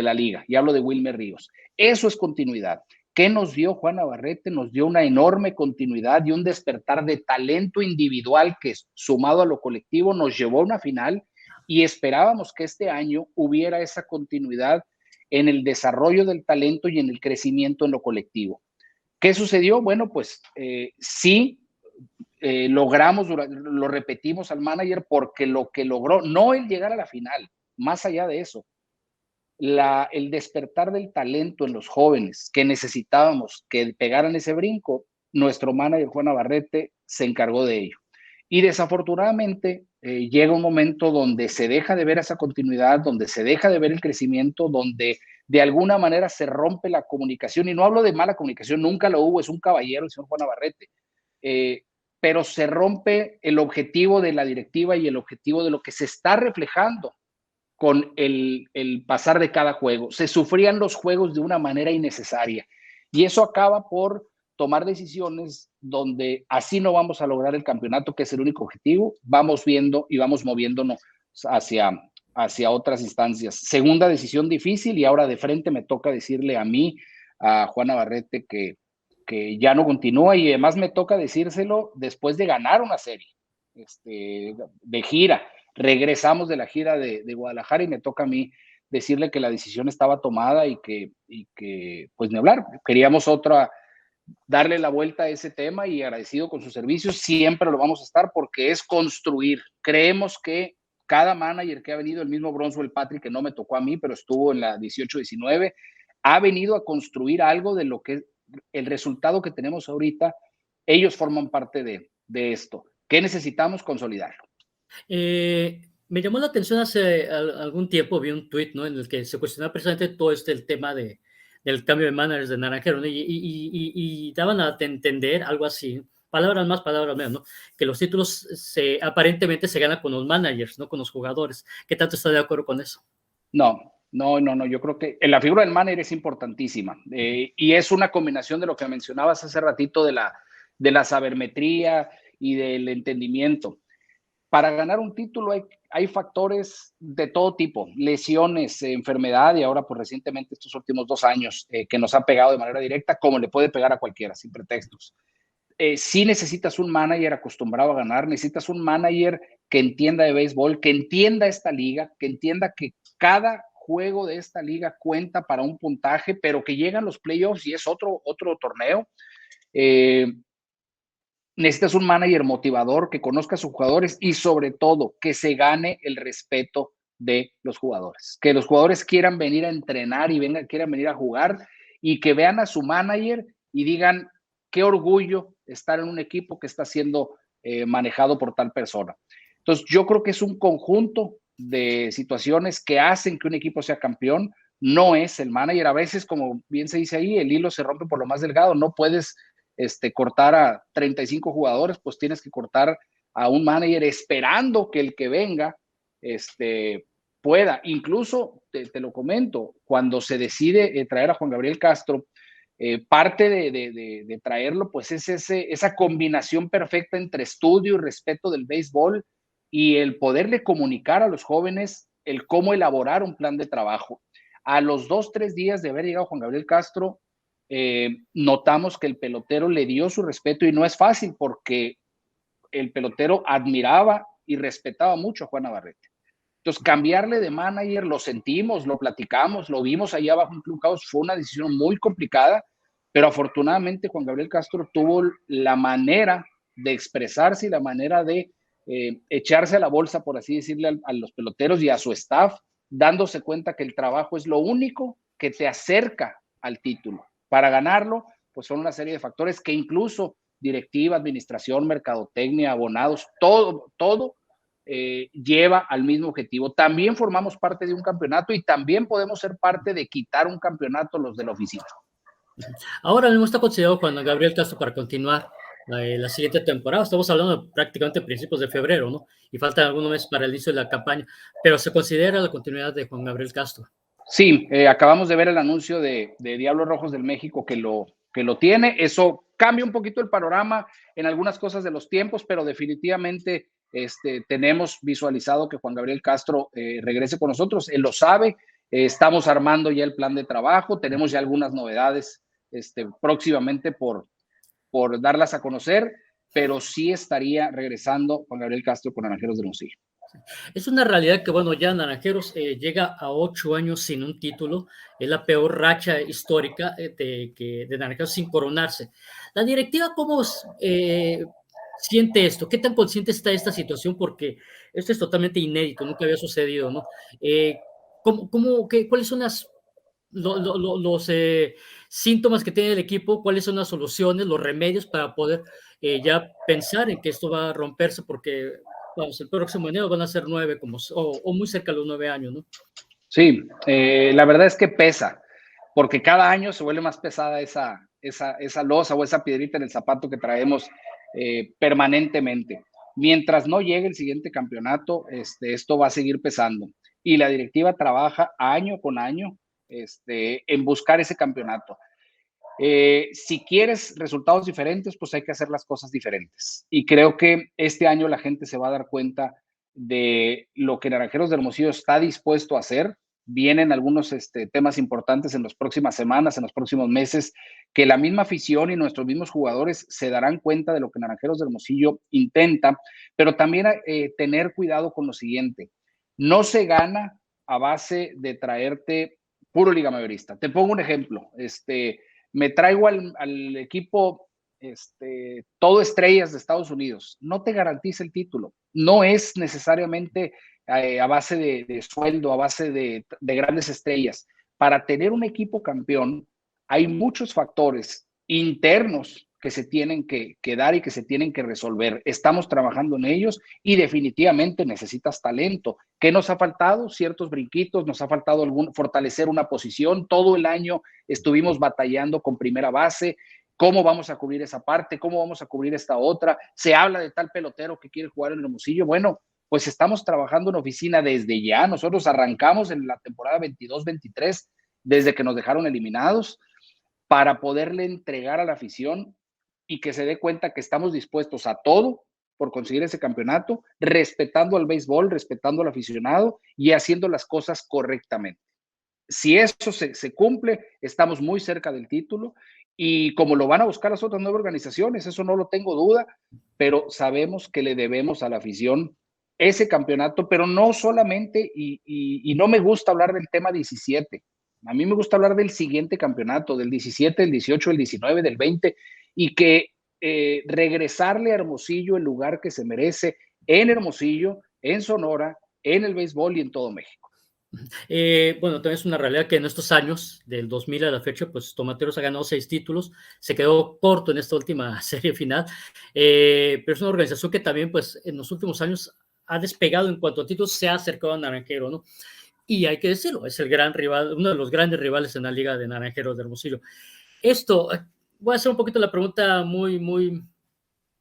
la liga, y hablo de Wilmer Ríos. Eso es continuidad. ¿Qué nos dio Juan Navarrete? Nos dio una enorme continuidad y un despertar de talento individual que, sumado a lo colectivo, nos llevó a una final, y esperábamos que este año hubiera esa continuidad en el desarrollo del talento y en el crecimiento en lo colectivo. ¿Qué sucedió? Bueno, pues sí, logramos, lo repetimos al manager, porque lo que logró, no el llegar a la final, más allá de eso, el despertar del talento en los jóvenes que necesitábamos que pegaran ese brinco, nuestro manager Juan Navarrete se encargó de ello. Y desafortunadamente llega un momento donde se deja de ver esa continuidad, donde se deja de ver el crecimiento, donde de alguna manera se rompe la comunicación. Y no hablo de mala comunicación, nunca lo hubo, es un caballero el señor Juan Navarrete. Pero se rompe el objetivo de la directiva y el objetivo de lo que se está reflejando con el pasar de cada juego. Se sufrían los juegos de una manera innecesaria, y eso acaba por tomar decisiones donde así no vamos a lograr el campeonato, que es el único objetivo. Vamos viendo y vamos moviéndonos hacia otras instancias. Segunda decisión difícil, y ahora de frente me toca decirle a mí, a Juan Navarrete, que ya no continúa, y además me toca decírselo después de ganar una serie de gira. Regresamos de la gira de Guadalajara y me toca a mí decirle que la decisión estaba tomada y que pues ni hablar. Queríamos darle la vuelta a ese tema, y agradecido con sus servicios, siempre lo vamos a estar, porque es construir. Creemos que cada manager que ha venido, el mismo Bronswell Patrick, que no me tocó a mí, pero estuvo en la 18-19, ha venido a construir algo de lo que el resultado que tenemos ahorita. Ellos forman parte de esto. ¿Qué necesitamos? Consolidarlo. Me llamó la atención hace algún tiempo, vi un tuit, ¿no?, en el que se cuestionaba precisamente todo el tema del cambio de managers de Naranjero, ¿no? Y daban a entender algo así, palabras más, palabras menos, ¿no?, que los títulos aparentemente se ganan con los managers, no con los jugadores. ¿Qué tanto está de acuerdo con eso? No. Yo creo que la figura del manager es importantísima, y es una combinación de lo que mencionabas hace ratito de la sabermetría y del entendimiento. Para ganar un título hay factores de todo tipo: lesiones, enfermedad, y ahora pues recientemente estos últimos 2 años que nos ha pegado de manera directa, como le puede pegar a cualquiera, sin pretextos. Sí necesitas un manager acostumbrado a ganar, necesitas un manager que entienda de béisbol, que entienda esta liga, que entienda que cada juego de esta liga cuenta para un puntaje, pero que llegan los playoffs y es otro torneo. necesitas un manager motivador que conozca a sus jugadores y sobre todo que se gane el respeto de los jugadores, que los jugadores quieran venir a entrenar y quieran venir a jugar y que vean a su manager y digan qué orgullo estar en un equipo que está siendo manejado por tal persona. Entonces yo creo que es un conjunto de situaciones que hacen que un equipo sea campeón. No es el manager, a veces, como bien se dice ahí, el hilo se rompe por lo más delgado, no puedes cortar a 35 jugadores, pues tienes que cortar a un manager esperando que el que venga pueda. Incluso, te lo comento, cuando se decide traer a Juan Gabriel Castro, parte de traerlo, pues es esa combinación perfecta entre estudio y respeto del béisbol y el poderle comunicar a los jóvenes el cómo elaborar un plan de trabajo. A los 2-3 días de haber llegado Juan Gabriel Castro, notamos que el pelotero le dio su respeto y no es fácil porque el pelotero admiraba y respetaba mucho a Juan Navarrete. Entonces, cambiarle de manager, lo sentimos, lo platicamos, lo vimos allá abajo en Clubhouse, fue una decisión muy complicada, pero afortunadamente Juan Gabriel Castro tuvo la manera de expresarse y la manera de echarse a la bolsa, por así decirle, a los peloteros y a su staff, dándose cuenta que el trabajo es lo único que te acerca al título. Para ganarlo, pues son una serie de factores que incluso directiva, administración, mercadotecnia, abonados, todo lleva al mismo objetivo. También formamos parte de un campeonato y también podemos ser parte de quitar un campeonato los de la oficina. Ahora mismo está considerado Juan Gabriel Castro para continuar la siguiente temporada. Estamos hablando de prácticamente principios de febrero, ¿no? Y faltan algunos meses para el inicio de la campaña, pero se considera la continuidad de Juan Gabriel Castro. Sí, acabamos de ver el anuncio de Diablos Rojos del México que lo tiene. Eso cambia un poquito el panorama en algunas cosas de los tiempos, pero definitivamente tenemos visualizado que Juan Gabriel Castro regrese con nosotros. Él lo sabe. Estamos armando ya el plan de trabajo. Tenemos ya algunas novedades próximamente por darlas a conocer, pero sí estaría regresando Juan Gabriel Castro con Naranjeros de Hermosillo. Es una realidad que, bueno, ya Naranjeros llega a 8 años sin un título, es la peor racha histórica de Naranjeros sin coronarse. La directiva, ¿cómo siente esto? ¿Qué tan consciente está esta situación? Porque esto es totalmente inédito, nunca había sucedido, ¿no? ¿Cuáles son los síntomas que tiene el equipo? ¿Cuáles son las soluciones, los remedios para poder ya pensar en que esto va a romperse? Porque vamos, el próximo enero van a ser 9, o muy cerca de los 9 años, ¿no? Sí, la verdad es que pesa, porque cada año se vuelve más pesada esa losa o esa piedrita en el zapato que traemos permanentemente. Mientras no llegue el siguiente campeonato, esto va a seguir pesando. Y la directiva trabaja año con año en buscar ese campeonato. Si quieres resultados diferentes, pues hay que hacer las cosas diferentes. Y creo que este año la gente se va a dar cuenta de lo que Naranjeros de Hermosillo está dispuesto a hacer. Vienen algunos temas importantes en las próximas semanas, en los próximos meses, que la misma afición y nuestros mismos jugadores se darán cuenta de lo que Naranjeros de Hermosillo intenta, pero también tener cuidado con lo siguiente. No se gana a base de traerte puro liga mayorista. Te pongo un ejemplo. Me traigo al equipo todo estrellas de Estados Unidos. No te garantiza el título. No es necesariamente a base de sueldo, a base de grandes estrellas. Para tener un equipo campeón, hay muchos factores internos que se tienen que dar y que se tienen que resolver. Estamos trabajando en ellos y definitivamente necesitas talento. ¿Qué nos ha faltado? Ciertos brinquitos, nos ha faltado fortalecer una posición. Todo el año estuvimos batallando con primera base. ¿Cómo vamos a cubrir esa parte? ¿Cómo vamos a cubrir esta otra? Se habla de tal pelotero que quiere jugar en el Hermosillo. Bueno, pues estamos trabajando en oficina desde ya. Nosotros arrancamos en la temporada 22-23, desde que nos dejaron eliminados, para poderle entregar a la afición y que se dé cuenta que estamos dispuestos a todo por conseguir ese campeonato, respetando al béisbol, respetando al aficionado y haciendo las cosas correctamente. Si eso se cumple, estamos muy cerca del título y como lo van a buscar las otras 9 organizaciones, eso no lo tengo duda, pero sabemos que le debemos a la afición ese campeonato, pero no solamente, y no me gusta hablar del tema 17, a mí me gusta hablar del siguiente campeonato, del 17, el 18, el 19, del 20, y que regresarle a Hermosillo el lugar que se merece en Hermosillo, en Sonora, en el béisbol y en todo México. Bueno, también es una realidad que en estos años, del 2000 a la fecha, pues Tomateros ha ganado 6 títulos, se quedó corto en esta última serie final, pero es una organización que también, pues, en los últimos años ha despegado en cuanto a títulos, se ha acercado a Naranjero, ¿no? Y hay que decirlo, es el gran rival, uno de los grandes rivales en la Liga de Naranjeros de Hermosillo. Esto, voy a hacer un poquito la pregunta muy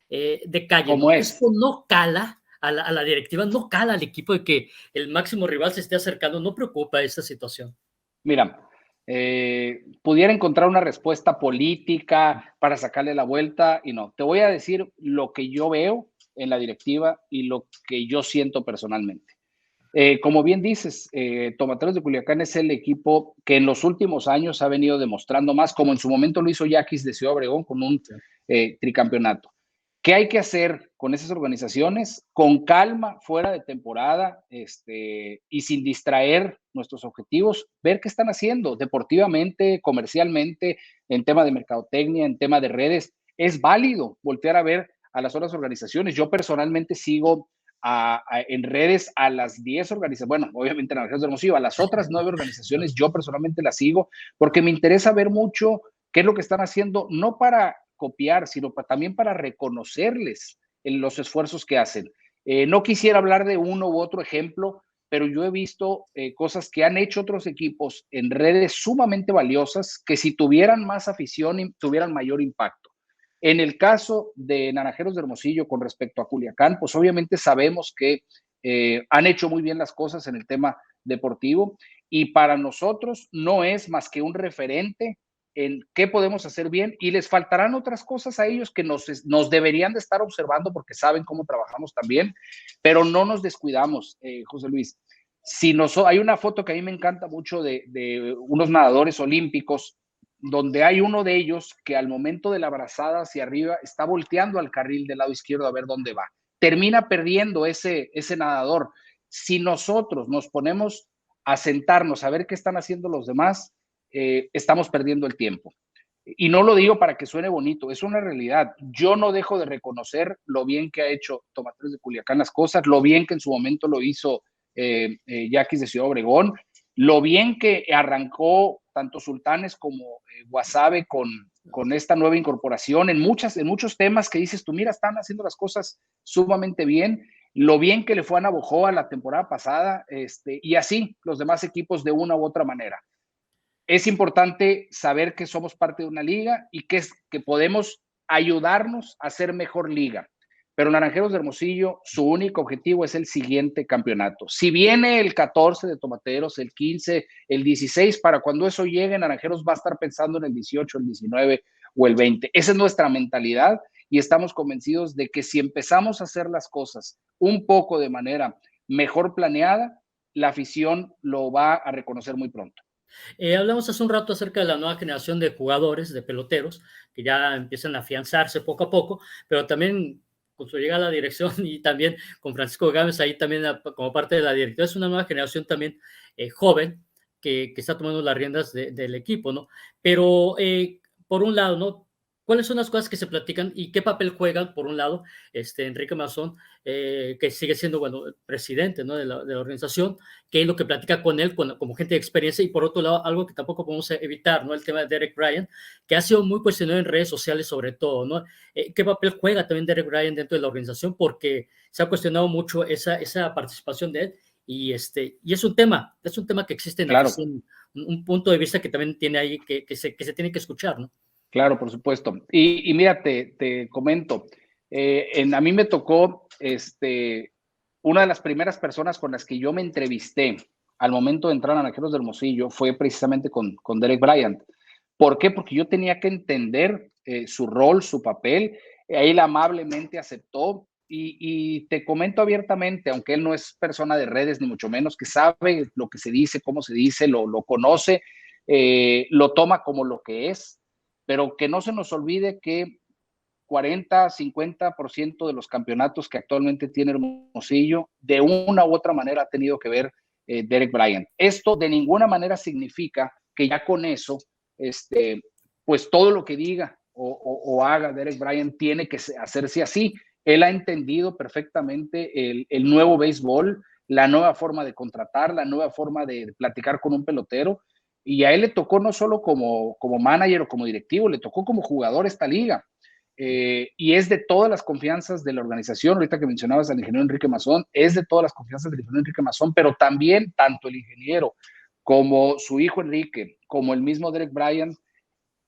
de calle, ¿Cómo ¿no? es? Esto no cala a la directiva, no cala al equipo de que el máximo rival se esté acercando, no preocupa esta situación. Mira, pudiera encontrar una respuesta política para sacarle la vuelta y no. Te voy a decir lo que yo veo en la directiva y lo que yo siento personalmente. Como bien dices, Tomateros de Culiacán es el equipo que en los últimos años ha venido demostrando más, como en su momento lo hizo Yaquis de Ciudad Obregón con un tricampeonato. ¿Qué hay que hacer con esas organizaciones? Con calma, fuera de temporada, y sin distraer nuestros objetivos, ver qué están haciendo deportivamente, comercialmente, en tema de mercadotecnia, en tema de redes. Es válido voltear a ver a las otras organizaciones. Yo personalmente sigo en redes a las 10 organizaciones, bueno, obviamente en la región de Hermosillo, a las otras 9 organizaciones, yo personalmente las sigo porque me interesa ver mucho qué es lo que están haciendo, no para copiar, sino también para reconocerles en los esfuerzos que hacen. No quisiera hablar de uno u otro ejemplo, pero yo he visto cosas que han hecho otros equipos en redes sumamente valiosas que si tuvieran más afición tuvieran mayor impacto. En el caso de Naranjeros de Hermosillo con respecto a Culiacán, pues obviamente sabemos que han hecho muy bien las cosas en el tema deportivo y para nosotros no es más que un referente en qué podemos hacer bien y les faltarán otras cosas a ellos que nos deberían de estar observando porque saben cómo trabajamos también, pero no nos descuidamos, José Luis. Si hay una foto que a mí me encanta mucho de unos nadadores olímpicos donde hay uno de ellos que al momento de la brazada hacia arriba está volteando al carril del lado izquierdo a ver dónde va. Termina perdiendo ese nadador. Si nosotros nos ponemos a sentarnos a ver qué están haciendo los demás, estamos perdiendo el tiempo. Y no lo digo para que suene bonito, es una realidad. Yo no dejo de reconocer lo bien que ha hecho Tomateros de Culiacán las cosas, lo bien que en su momento lo hizo Yaquis de Ciudad Obregón, lo bien que arrancó tanto Sultanes como Guasave con esta nueva incorporación en muchos temas que dices tú, mira, están haciendo las cosas sumamente bien, lo bien que le fue a Navojoa la temporada pasada, y así los demás equipos de una u otra manera. Es importante saber que somos parte de una liga y que podemos ayudarnos a ser mejor liga. Pero Naranjeros de Hermosillo, su único objetivo es el siguiente campeonato. Si viene el 14 de Tomateros, el 15, el 16, para cuando eso llegue, Naranjeros va a estar pensando en el 18, el 19 o el 20. Esa es nuestra mentalidad y estamos convencidos de que si empezamos a hacer las cosas un poco de manera mejor planeada, la afición lo va a reconocer muy pronto. Hablamos hace un rato acerca de la nueva generación de jugadores, de peloteros, que ya empiezan a afianzarse poco a poco, pero también con su llegada a la dirección y también con Francisco Gámez ahí también como parte de la directiva, es una nueva generación también joven que está tomando las riendas del equipo, ¿no? Pero por un lado, ¿no? ¿Cuáles son las cosas que se platican y qué papel juegan, por un lado, Enrique Mazón, que sigue siendo, bueno, presidente, ¿no? de la organización, qué es lo que platica con él como gente de experiencia y por otro lado algo que tampoco podemos evitar, ¿no? El tema de Derek Ryan, que ha sido muy cuestionado en redes sociales sobre todo, ¿no? ¿Qué papel juega también Derek Ryan dentro de la organización? Porque se ha cuestionado mucho esa participación de él y es un tema que existe en la afición, un punto de vista que también tiene ahí que se tiene que escuchar, ¿no? Claro, por supuesto. Y mira, te comento, a mí me tocó, una de las primeras personas con las que yo me entrevisté al momento de entrar a Naranjeros de Hermosillo fue precisamente con Derek Bryant. ¿Por qué? Porque yo tenía que entender su rol, su papel. Él amablemente aceptó y te comento abiertamente, aunque él no es persona de redes ni mucho menos, que sabe lo que se dice, cómo se dice, lo conoce, lo toma como lo que es, pero que no se nos olvide que 40, 50% de los campeonatos que actualmente tiene Hermosillo, de una u otra manera ha tenido que ver Derek Bryant. Esto de ninguna manera significa que ya con eso, pues todo lo que diga o haga Derek Bryan tiene que hacerse así. Él ha entendido perfectamente el nuevo béisbol, la nueva forma de contratar, la nueva forma de platicar con un pelotero, y a él le tocó no solo como manager o como directivo, le tocó como jugador esta liga. Y es de todas las confianzas de la organización. Ahorita que mencionabas al ingeniero Enrique Mazón, es de todas las confianzas del ingeniero Enrique Mazón, pero también tanto el ingeniero como su hijo Enrique, como el mismo Derek Bryan,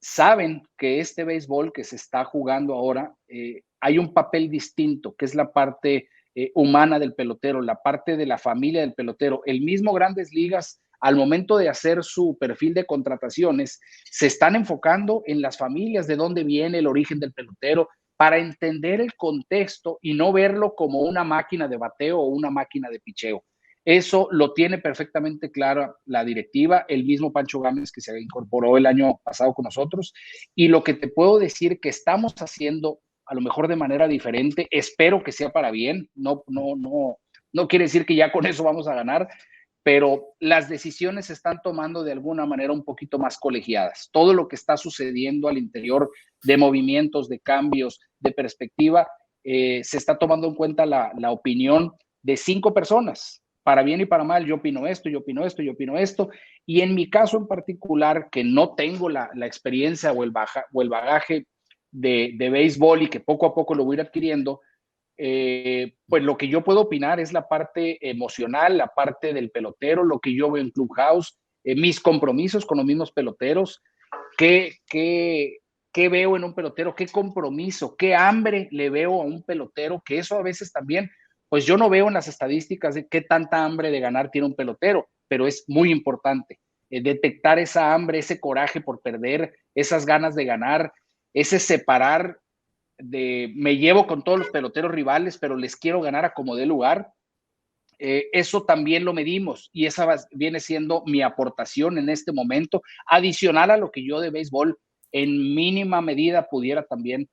saben que este béisbol que se está jugando ahora, hay un papel distinto, que es la parte humana del pelotero, la parte de la familia del pelotero. El mismo Grandes Ligas, al momento de hacer su perfil de contrataciones, se están enfocando en las familias, de dónde viene el origen del pelotero, para entender el contexto y no verlo como una máquina de bateo o una máquina de picheo. Eso lo tiene perfectamente clara la directiva, el mismo Pancho Gámez, que se incorporó el año pasado con nosotros. Y lo que te puedo decir que estamos haciendo, a lo mejor de manera diferente, espero que sea para bien, no quiere decir que ya con eso vamos a ganar, pero las decisiones se están tomando de alguna manera un poquito más colegiadas. Todo lo que está sucediendo al interior de movimientos, de cambios, de perspectiva, se está tomando en cuenta la opinión de 5 personas. Para bien y para mal, yo opino esto, yo opino esto, yo opino esto. Y en mi caso en particular, que no tengo la experiencia o el bagaje de béisbol y que poco a poco lo voy a ir adquiriendo, pues lo que yo puedo opinar es la parte emocional, la parte del pelotero, lo que yo veo en Clubhouse, mis compromisos con los mismos peloteros, qué veo en un pelotero, qué compromiso, qué hambre le veo a un pelotero, que eso a veces también, pues yo no veo en las estadísticas de qué tanta hambre de ganar tiene un pelotero, pero es muy importante detectar esa hambre, ese coraje por perder, esas ganas de ganar, ese separar de me llevo con todos los peloteros rivales, pero les quiero ganar a como dé lugar. Eso también lo medimos y esa viene siendo mi aportación en este momento, adicional a lo que yo de béisbol en mínima medida pudiera también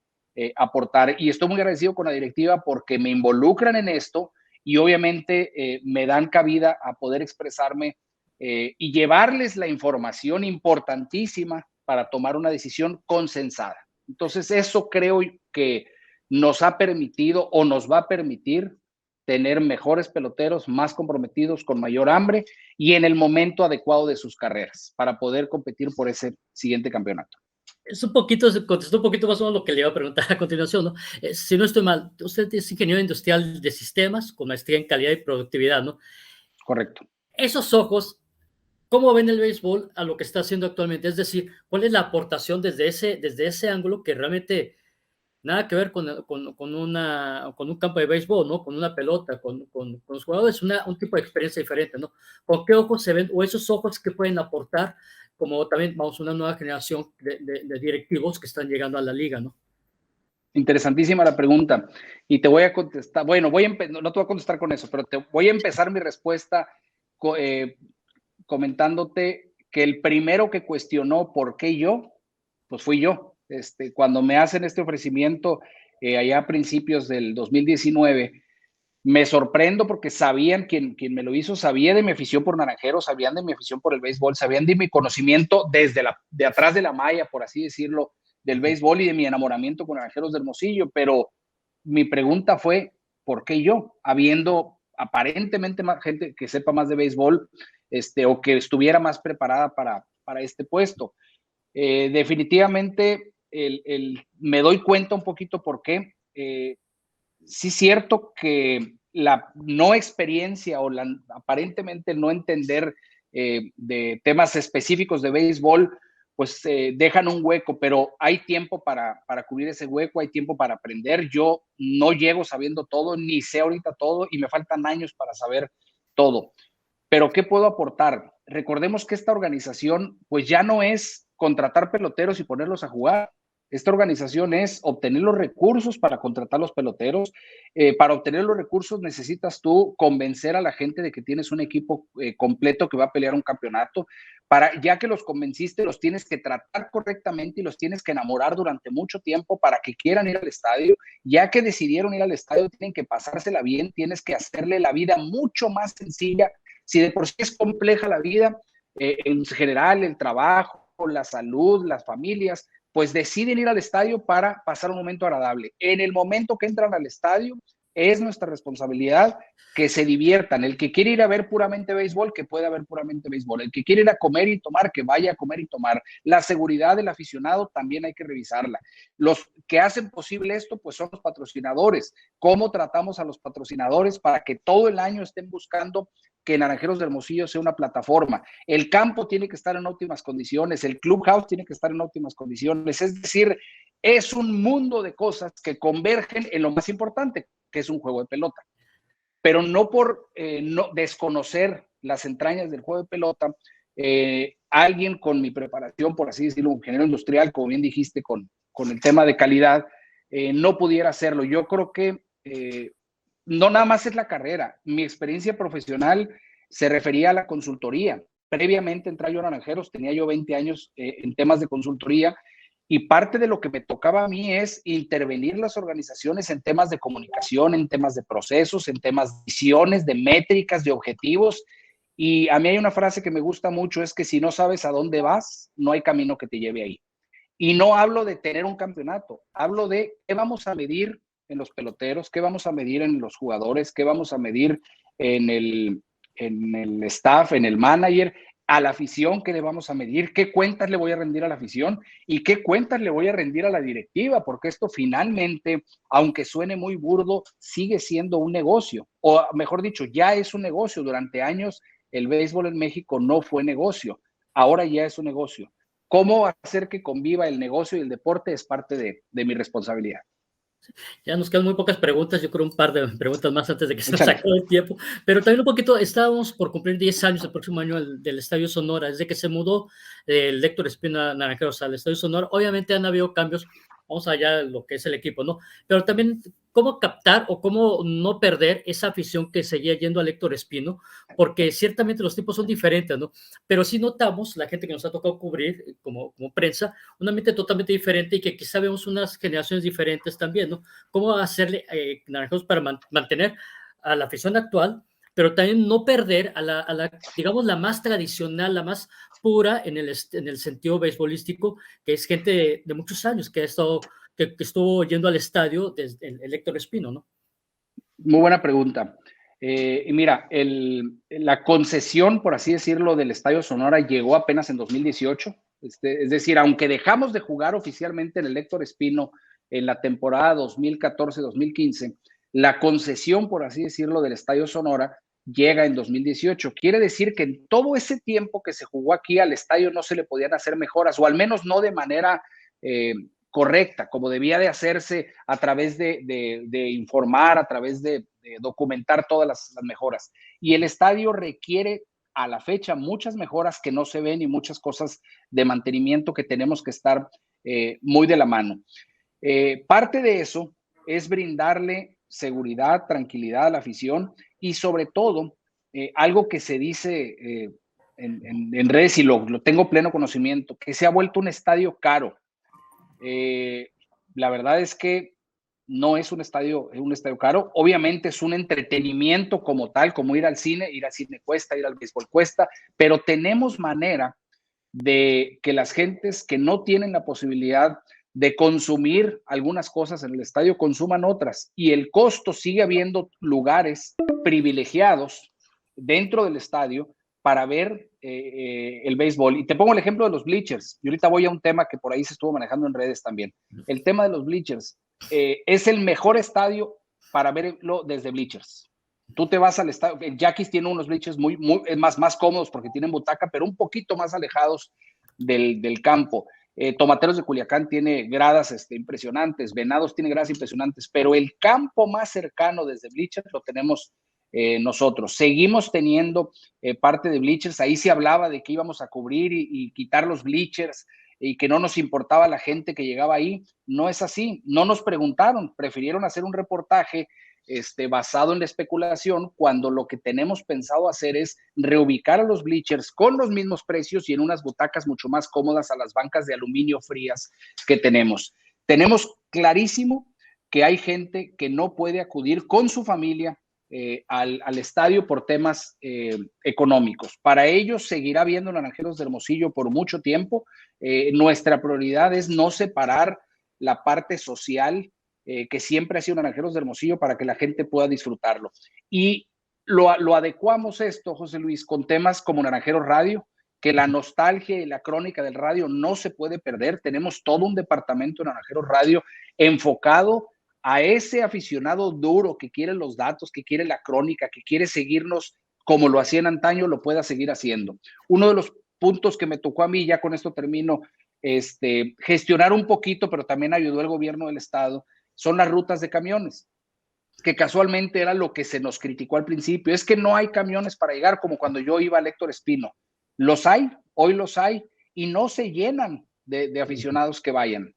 aportar. Y estoy muy agradecido con la directiva porque me involucran en esto y obviamente me dan cabida a poder expresarme y llevarles la información importantísima para tomar una decisión consensada. Entonces, eso creo que nos ha permitido o nos va a permitir tener mejores peloteros, más comprometidos, con mayor hambre y en el momento adecuado de sus carreras para poder competir por ese siguiente campeonato. Es un poquito, contestó un poquito más o menos lo que le iba a preguntar a continuación, ¿no? Si no estoy mal, usted es ingeniero industrial de sistemas con maestría en calidad y productividad, ¿no? Correcto. Esos ojos, ¿cómo ven el béisbol a lo que está haciendo actualmente? Es decir, ¿cuál es la aportación desde ese ángulo que realmente nada que ver con un campo de béisbol, ¿no? Con una pelota, con los jugadores, un tipo de experiencia diferente, ¿no? ¿Con qué ojos se ven, o esos ojos que pueden aportar, como también vamos una nueva generación de directivos que están llegando a la liga, ¿no? Interesantísima la pregunta y te voy a contestar, bueno, no te voy a contestar con eso, pero te voy a empezar mi respuesta comentándote que el primero que cuestionó por qué yo, pues fui yo. Cuando me hacen este ofrecimiento allá a principios del 2019, me sorprendo porque sabían, quien me lo hizo, sabía de mi afición por Naranjeros, sabían de mi afición por el béisbol, sabían de mi conocimiento de atrás de la malla, por así decirlo, del béisbol y de mi enamoramiento con Naranjeros de Hermosillo, pero mi pregunta fue, ¿por qué yo? Habiendo aparentemente más gente que sepa más de béisbol o que estuviera más preparada para este puesto. Definitivamente me doy cuenta un poquito por qué. Sí es cierto que la no experiencia o aparentemente no entender de temas específicos de béisbol, pues dejan un hueco, pero hay tiempo para cubrir ese hueco, hay tiempo para aprender. Yo no llego sabiendo todo, ni sé ahorita todo y me faltan años para saber todo. Pero ¿qué puedo aportar? Recordemos que esta organización pues ya no es contratar peloteros y ponerlos a jugar. Esta organización es obtener los recursos para contratar los peloteros. Para obtener los recursos necesitas tú convencer a la gente de que tienes un equipo completo que va a pelear un campeonato. Ya que los convenciste, los tienes que tratar correctamente y los tienes que enamorar durante mucho tiempo para que quieran ir al estadio. Ya que decidieron ir al estadio, tienen que pasársela bien, tienes que hacerle la vida mucho más sencilla. Si de por sí es compleja la vida, en general, el trabajo, la salud, las familias, pues deciden ir al estadio para pasar un momento agradable. En el momento que entran al estadio, es nuestra responsabilidad que se diviertan. El que quiere ir a ver puramente béisbol, que pueda ver puramente béisbol. El que quiere ir a comer y tomar, que vaya a comer y tomar. La seguridad del aficionado también hay que revisarla. Los que hacen posible esto, pues son los patrocinadores. ¿Cómo tratamos a los patrocinadores para que todo el año estén buscando que Naranjeros de Hermosillo sea una plataforma? El campo tiene que estar en óptimas condiciones, el clubhouse tiene que estar en óptimas condiciones. Es decir, es un mundo de cosas que convergen en lo más importante, que es un juego de pelota. Pero no por no desconocer las entrañas del juego de pelota, alguien con mi preparación, por así decirlo, un ingeniero industrial, como bien dijiste, con el tema de calidad, no pudiera hacerlo. Yo creo que no nada más es la carrera. Mi experiencia profesional se refería a la consultoría. Previamente entré yo a Naranjeros, tenía yo 20 años en temas de consultoría, y parte de lo que me tocaba a mí es intervenir las organizaciones en temas de comunicación, en temas de procesos, en temas de visiones, de métricas, de objetivos. Y a mí hay una frase que me gusta mucho, es que si no sabes a dónde vas, no hay camino que te lleve ahí. Y no hablo de tener un campeonato, hablo de qué vamos a medir en los peloteros, qué vamos a medir en los jugadores, qué vamos a medir en el staff, en el manager, a la afición, qué le vamos a medir, qué cuentas le voy a rendir a la afición y qué cuentas le voy a rendir a la directiva, porque esto finalmente, aunque suene muy burdo, sigue siendo un negocio, o mejor dicho, ya es un negocio. Durante años el béisbol en México no fue negocio, ahora ya es un negocio. Cómo hacer que conviva el negocio y el deporte es parte de mi responsabilidad. Ya nos quedan muy pocas preguntas, yo creo un par de preguntas más antes de que se nos Échale. acabe el tiempo, pero también un poquito, estábamos por cumplir 10 años el próximo año del Estadio Sonora, desde que se mudó el Héctor Espino Naranjeros al Estadio Sonora. Obviamente han habido cambios, vamos allá de lo que es el equipo, ¿no? Pero también cómo captar o cómo no perder esa afición que seguía yendo al Héctor Espino, porque ciertamente los tipos son diferentes, ¿no? Pero sí notamos, la gente que nos ha tocado cubrir como prensa, un ambiente totalmente diferente y que quizá vemos unas generaciones diferentes también, ¿no? Cómo hacerle Naranjeros para mantener a la afición actual, pero también no perder a la, digamos, la más tradicional, la más pura en el sentido beisbolístico, que es gente de muchos años que ha estado, que estuvo yendo al estadio desde el Héctor Espino, ¿no? Muy buena pregunta. Y mira, la concesión, por así decirlo, del Estadio Sonora llegó apenas en 2018. Es decir, aunque dejamos de jugar oficialmente en el Héctor Espino en la temporada 2014-2015, la concesión, por así decirlo, del Estadio Sonora llega en 2018. Quiere decir que en todo ese tiempo que se jugó aquí al estadio no se le podían hacer mejoras, o al menos no de manera correcta, como debía de hacerse a través de informar, a través de documentar todas las mejoras. Y el estadio requiere a la fecha muchas mejoras que no se ven y muchas cosas de mantenimiento que tenemos que estar muy de la mano. Parte de eso es brindarle seguridad, tranquilidad a la afición y sobre todo algo que se dice en redes y lo tengo pleno conocimiento, que se ha vuelto un estadio caro. La verdad es que no es un estadio caro. Obviamente es un entretenimiento como tal, como ir al cine cuesta, ir al béisbol cuesta, pero tenemos manera de que las gentes que no tienen la posibilidad de consumir algunas cosas en el estadio consuman otras, y el costo sigue habiendo lugares privilegiados dentro del estadio para ver el béisbol. Y te pongo el ejemplo de los bleachers. Y ahorita voy a un tema que por ahí se estuvo manejando en redes también. El tema de los bleachers. Es el mejor estadio para verlo desde bleachers. Tú te vas al estadio, Yaquis tiene unos bleachers muy más cómodos porque tienen butaca, pero un poquito más alejados del campo. Tomateros de Culiacán tiene gradas impresionantes, Venados tiene gradas impresionantes, pero el campo más cercano desde bleachers lo tenemos nosotros. Seguimos teniendo parte de bleachers, ahí se hablaba de que íbamos a cubrir y quitar los bleachers y que no nos importaba la gente que llegaba ahí. No es así, no nos preguntaron, prefirieron hacer un reportaje basado en la especulación, cuando lo que tenemos pensado hacer es reubicar a los bleachers con los mismos precios y en unas butacas mucho más cómodas a las bancas de aluminio frías que tenemos. Tenemos clarísimo que hay gente que no puede acudir con su familia al estadio por temas económicos. Para ellos seguirá viendo Naranjeros de Hermosillo por mucho tiempo. Nuestra prioridad es no separar la parte social que siempre ha sido Naranjeros de Hermosillo para que la gente pueda disfrutarlo. Y lo adecuamos esto, José Luis, con temas como Naranjeros Radio, que la nostalgia y la crónica del radio no se puede perder. Tenemos todo un departamento de Naranjeros Radio enfocado a ese aficionado duro que quiere los datos, que quiere la crónica, que quiere seguirnos como lo hacía en antaño, lo pueda seguir haciendo. Uno de los puntos que me tocó a mí, ya con esto termino, gestionar un poquito, pero también ayudó el gobierno del estado, son las rutas de camiones, que casualmente era lo que se nos criticó al principio. Es que no hay camiones para llegar, como cuando yo iba a Héctor Espino. Los hay, hoy los hay, y no se llenan de aficionados que vayan.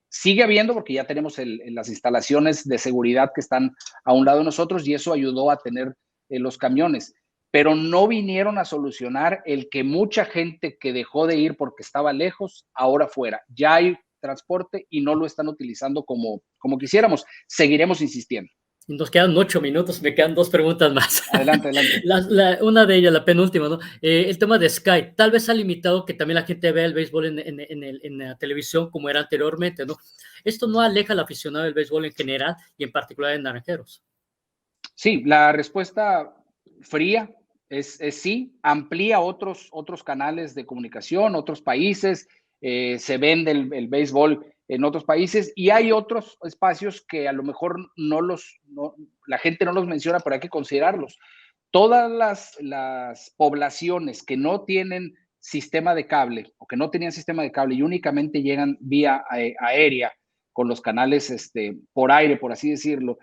Sigue habiendo, porque ya tenemos las instalaciones de seguridad que están a un lado de nosotros, y eso ayudó a tener los camiones, pero no vinieron a solucionar el que mucha gente que dejó de ir porque estaba lejos, ahora fuera. Ya hay transporte y no lo están utilizando como quisiéramos. Seguiremos insistiendo. Nos quedan 8 minutos, me quedan 2 preguntas más. Adelante, adelante. Una de ellas, la penúltima, ¿no? El tema de Sky, tal vez ha limitado que también la gente vea el béisbol en la televisión como era anteriormente, ¿no? Esto no aleja al aficionado del béisbol en general y en particular en Naranjeros. Sí, la respuesta fría es sí, amplía otros canales de comunicación, otros países, se vende el béisbol en otros países y hay otros espacios que a lo mejor la gente no los menciona, pero hay que considerarlos. Todas las poblaciones que no tienen sistema de cable o que no tenían sistema de cable y únicamente llegan vía aérea con los canales por aire, por así decirlo,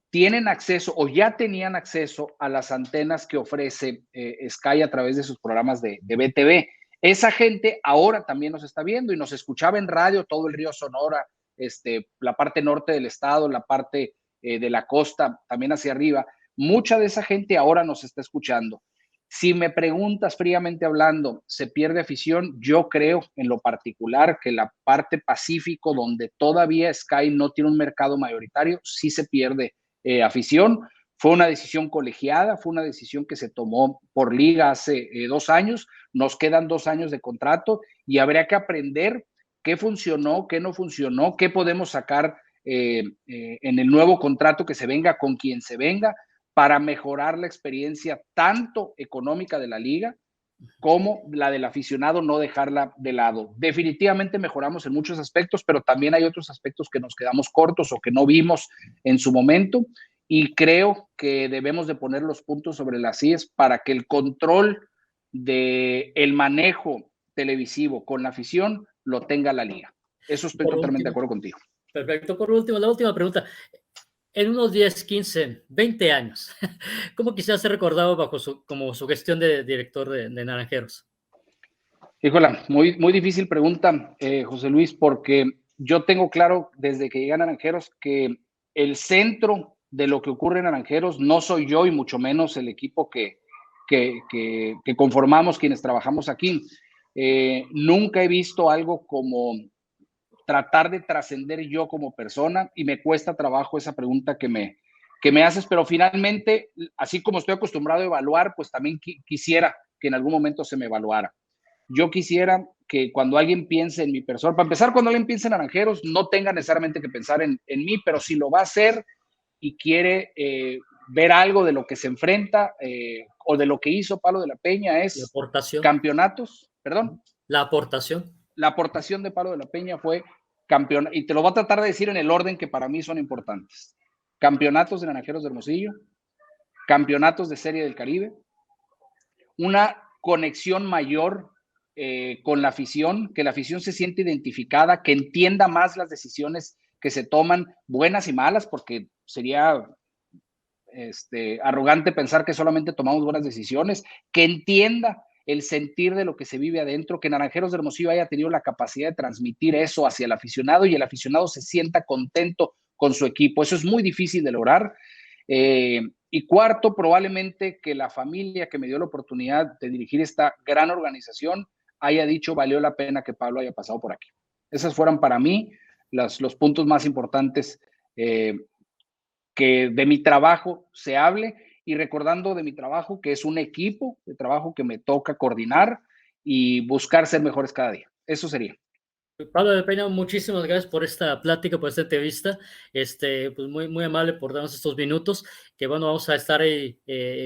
tienen acceso o ya tenían acceso a las antenas que ofrece Sky a través de sus programas de BTV. Esa gente ahora también nos está viendo y nos escuchaba en radio todo el río Sonora, la parte norte del estado, la parte de la costa, también hacia arriba. Mucha de esa gente ahora nos está escuchando. Si me preguntas fríamente hablando, ¿se pierde afición? Yo creo en lo particular que la parte Pacífico, donde todavía Sky no tiene un mercado mayoritario, sí se pierde afición. Fue una decisión colegiada, fue una decisión que se tomó por liga hace 2 años. Nos quedan 2 años de contrato y habría que aprender qué funcionó, qué no funcionó, qué podemos sacar en el nuevo contrato que se venga con quien se venga para mejorar la experiencia tanto económica de la liga como la del aficionado, no dejarla de lado. Definitivamente mejoramos en muchos aspectos, pero también hay otros aspectos que nos quedamos cortos o que no vimos en su momento y creo que debemos de poner los puntos sobre las IES para que el control del manejo televisivo con la afición lo tenga la liga. Eso estoy totalmente de acuerdo contigo. Perfecto. Por último, la última pregunta. En unos 10, 15, 20 años, ¿cómo quisiera ser recordado como su gestión de director de Naranjeros? Híjola, muy difícil pregunta, José Luis, porque yo tengo claro desde que llegué a Naranjeros que el centro de lo que ocurre en Naranjeros no soy yo y mucho menos el equipo que conformamos quienes trabajamos aquí. Nunca he visto algo como tratar de trascender yo como persona y me cuesta trabajo esa pregunta que me haces, pero finalmente, así como estoy acostumbrado a evaluar, pues también quisiera que en algún momento se me evaluara. Yo quisiera que cuando alguien piense en mi persona, para empezar, cuando alguien piense en Naranjeros, no tenga necesariamente que pensar en mí, pero si lo va a hacer y quiere ver algo de lo que se enfrenta o de lo que hizo Palo de la Peña es campeonatos, perdón. La aportación. La aportación de Palo de la Peña fue campeón, y te lo voy a tratar de decir en el orden que para mí son importantes. Campeonatos de Naranjeros de Hermosillo, campeonatos de Serie del Caribe, una conexión mayor con la afición, que la afición se siente identificada, que entienda más las decisiones que se toman, buenas y malas, porque sería arrogante pensar que solamente tomamos buenas decisiones, que entienda el sentir de lo que se vive adentro, que Naranjeros de Hermosillo haya tenido la capacidad de transmitir eso hacia el aficionado y el aficionado se sienta contento con su equipo. Eso es muy difícil de lograr. Y cuarto, probablemente que la familia que me dio la oportunidad de dirigir esta gran organización haya dicho valió la pena que Pablo haya pasado por aquí. Esos fueron para mí los puntos más importantes que de mi trabajo se hable y recordando de mi trabajo que es un equipo de trabajo que me toca coordinar y buscar ser mejores cada día. Eso sería. Pablo de Peña, muchísimas gracias por esta plática, por esta entrevista. Pues muy, muy amable por darnos estos minutos. Que bueno, vamos a estar ahí,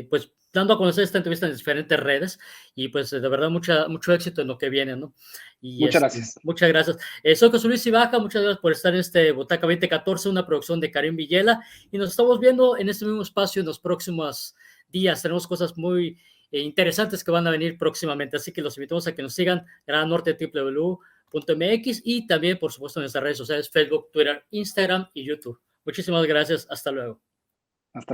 pues dando a conocer esta entrevista en diferentes redes. Y pues de verdad, mucho éxito en lo que viene, ¿no? Y Muchas gracias. muchas gracias. Soy José Luis Ibaja, muchas gracias por estar en este Butaca 2014, una producción de Karim Villela. Y nos estamos viendo en este mismo espacio en los próximos días. Tenemos cosas muy interesantes que van a venir próximamente. Así que los invitamos a que nos sigan. Gran Norte .mx y también, por supuesto, en nuestras redes sociales, Facebook, Twitter, Instagram y YouTube. Muchísimas gracias. Hasta luego.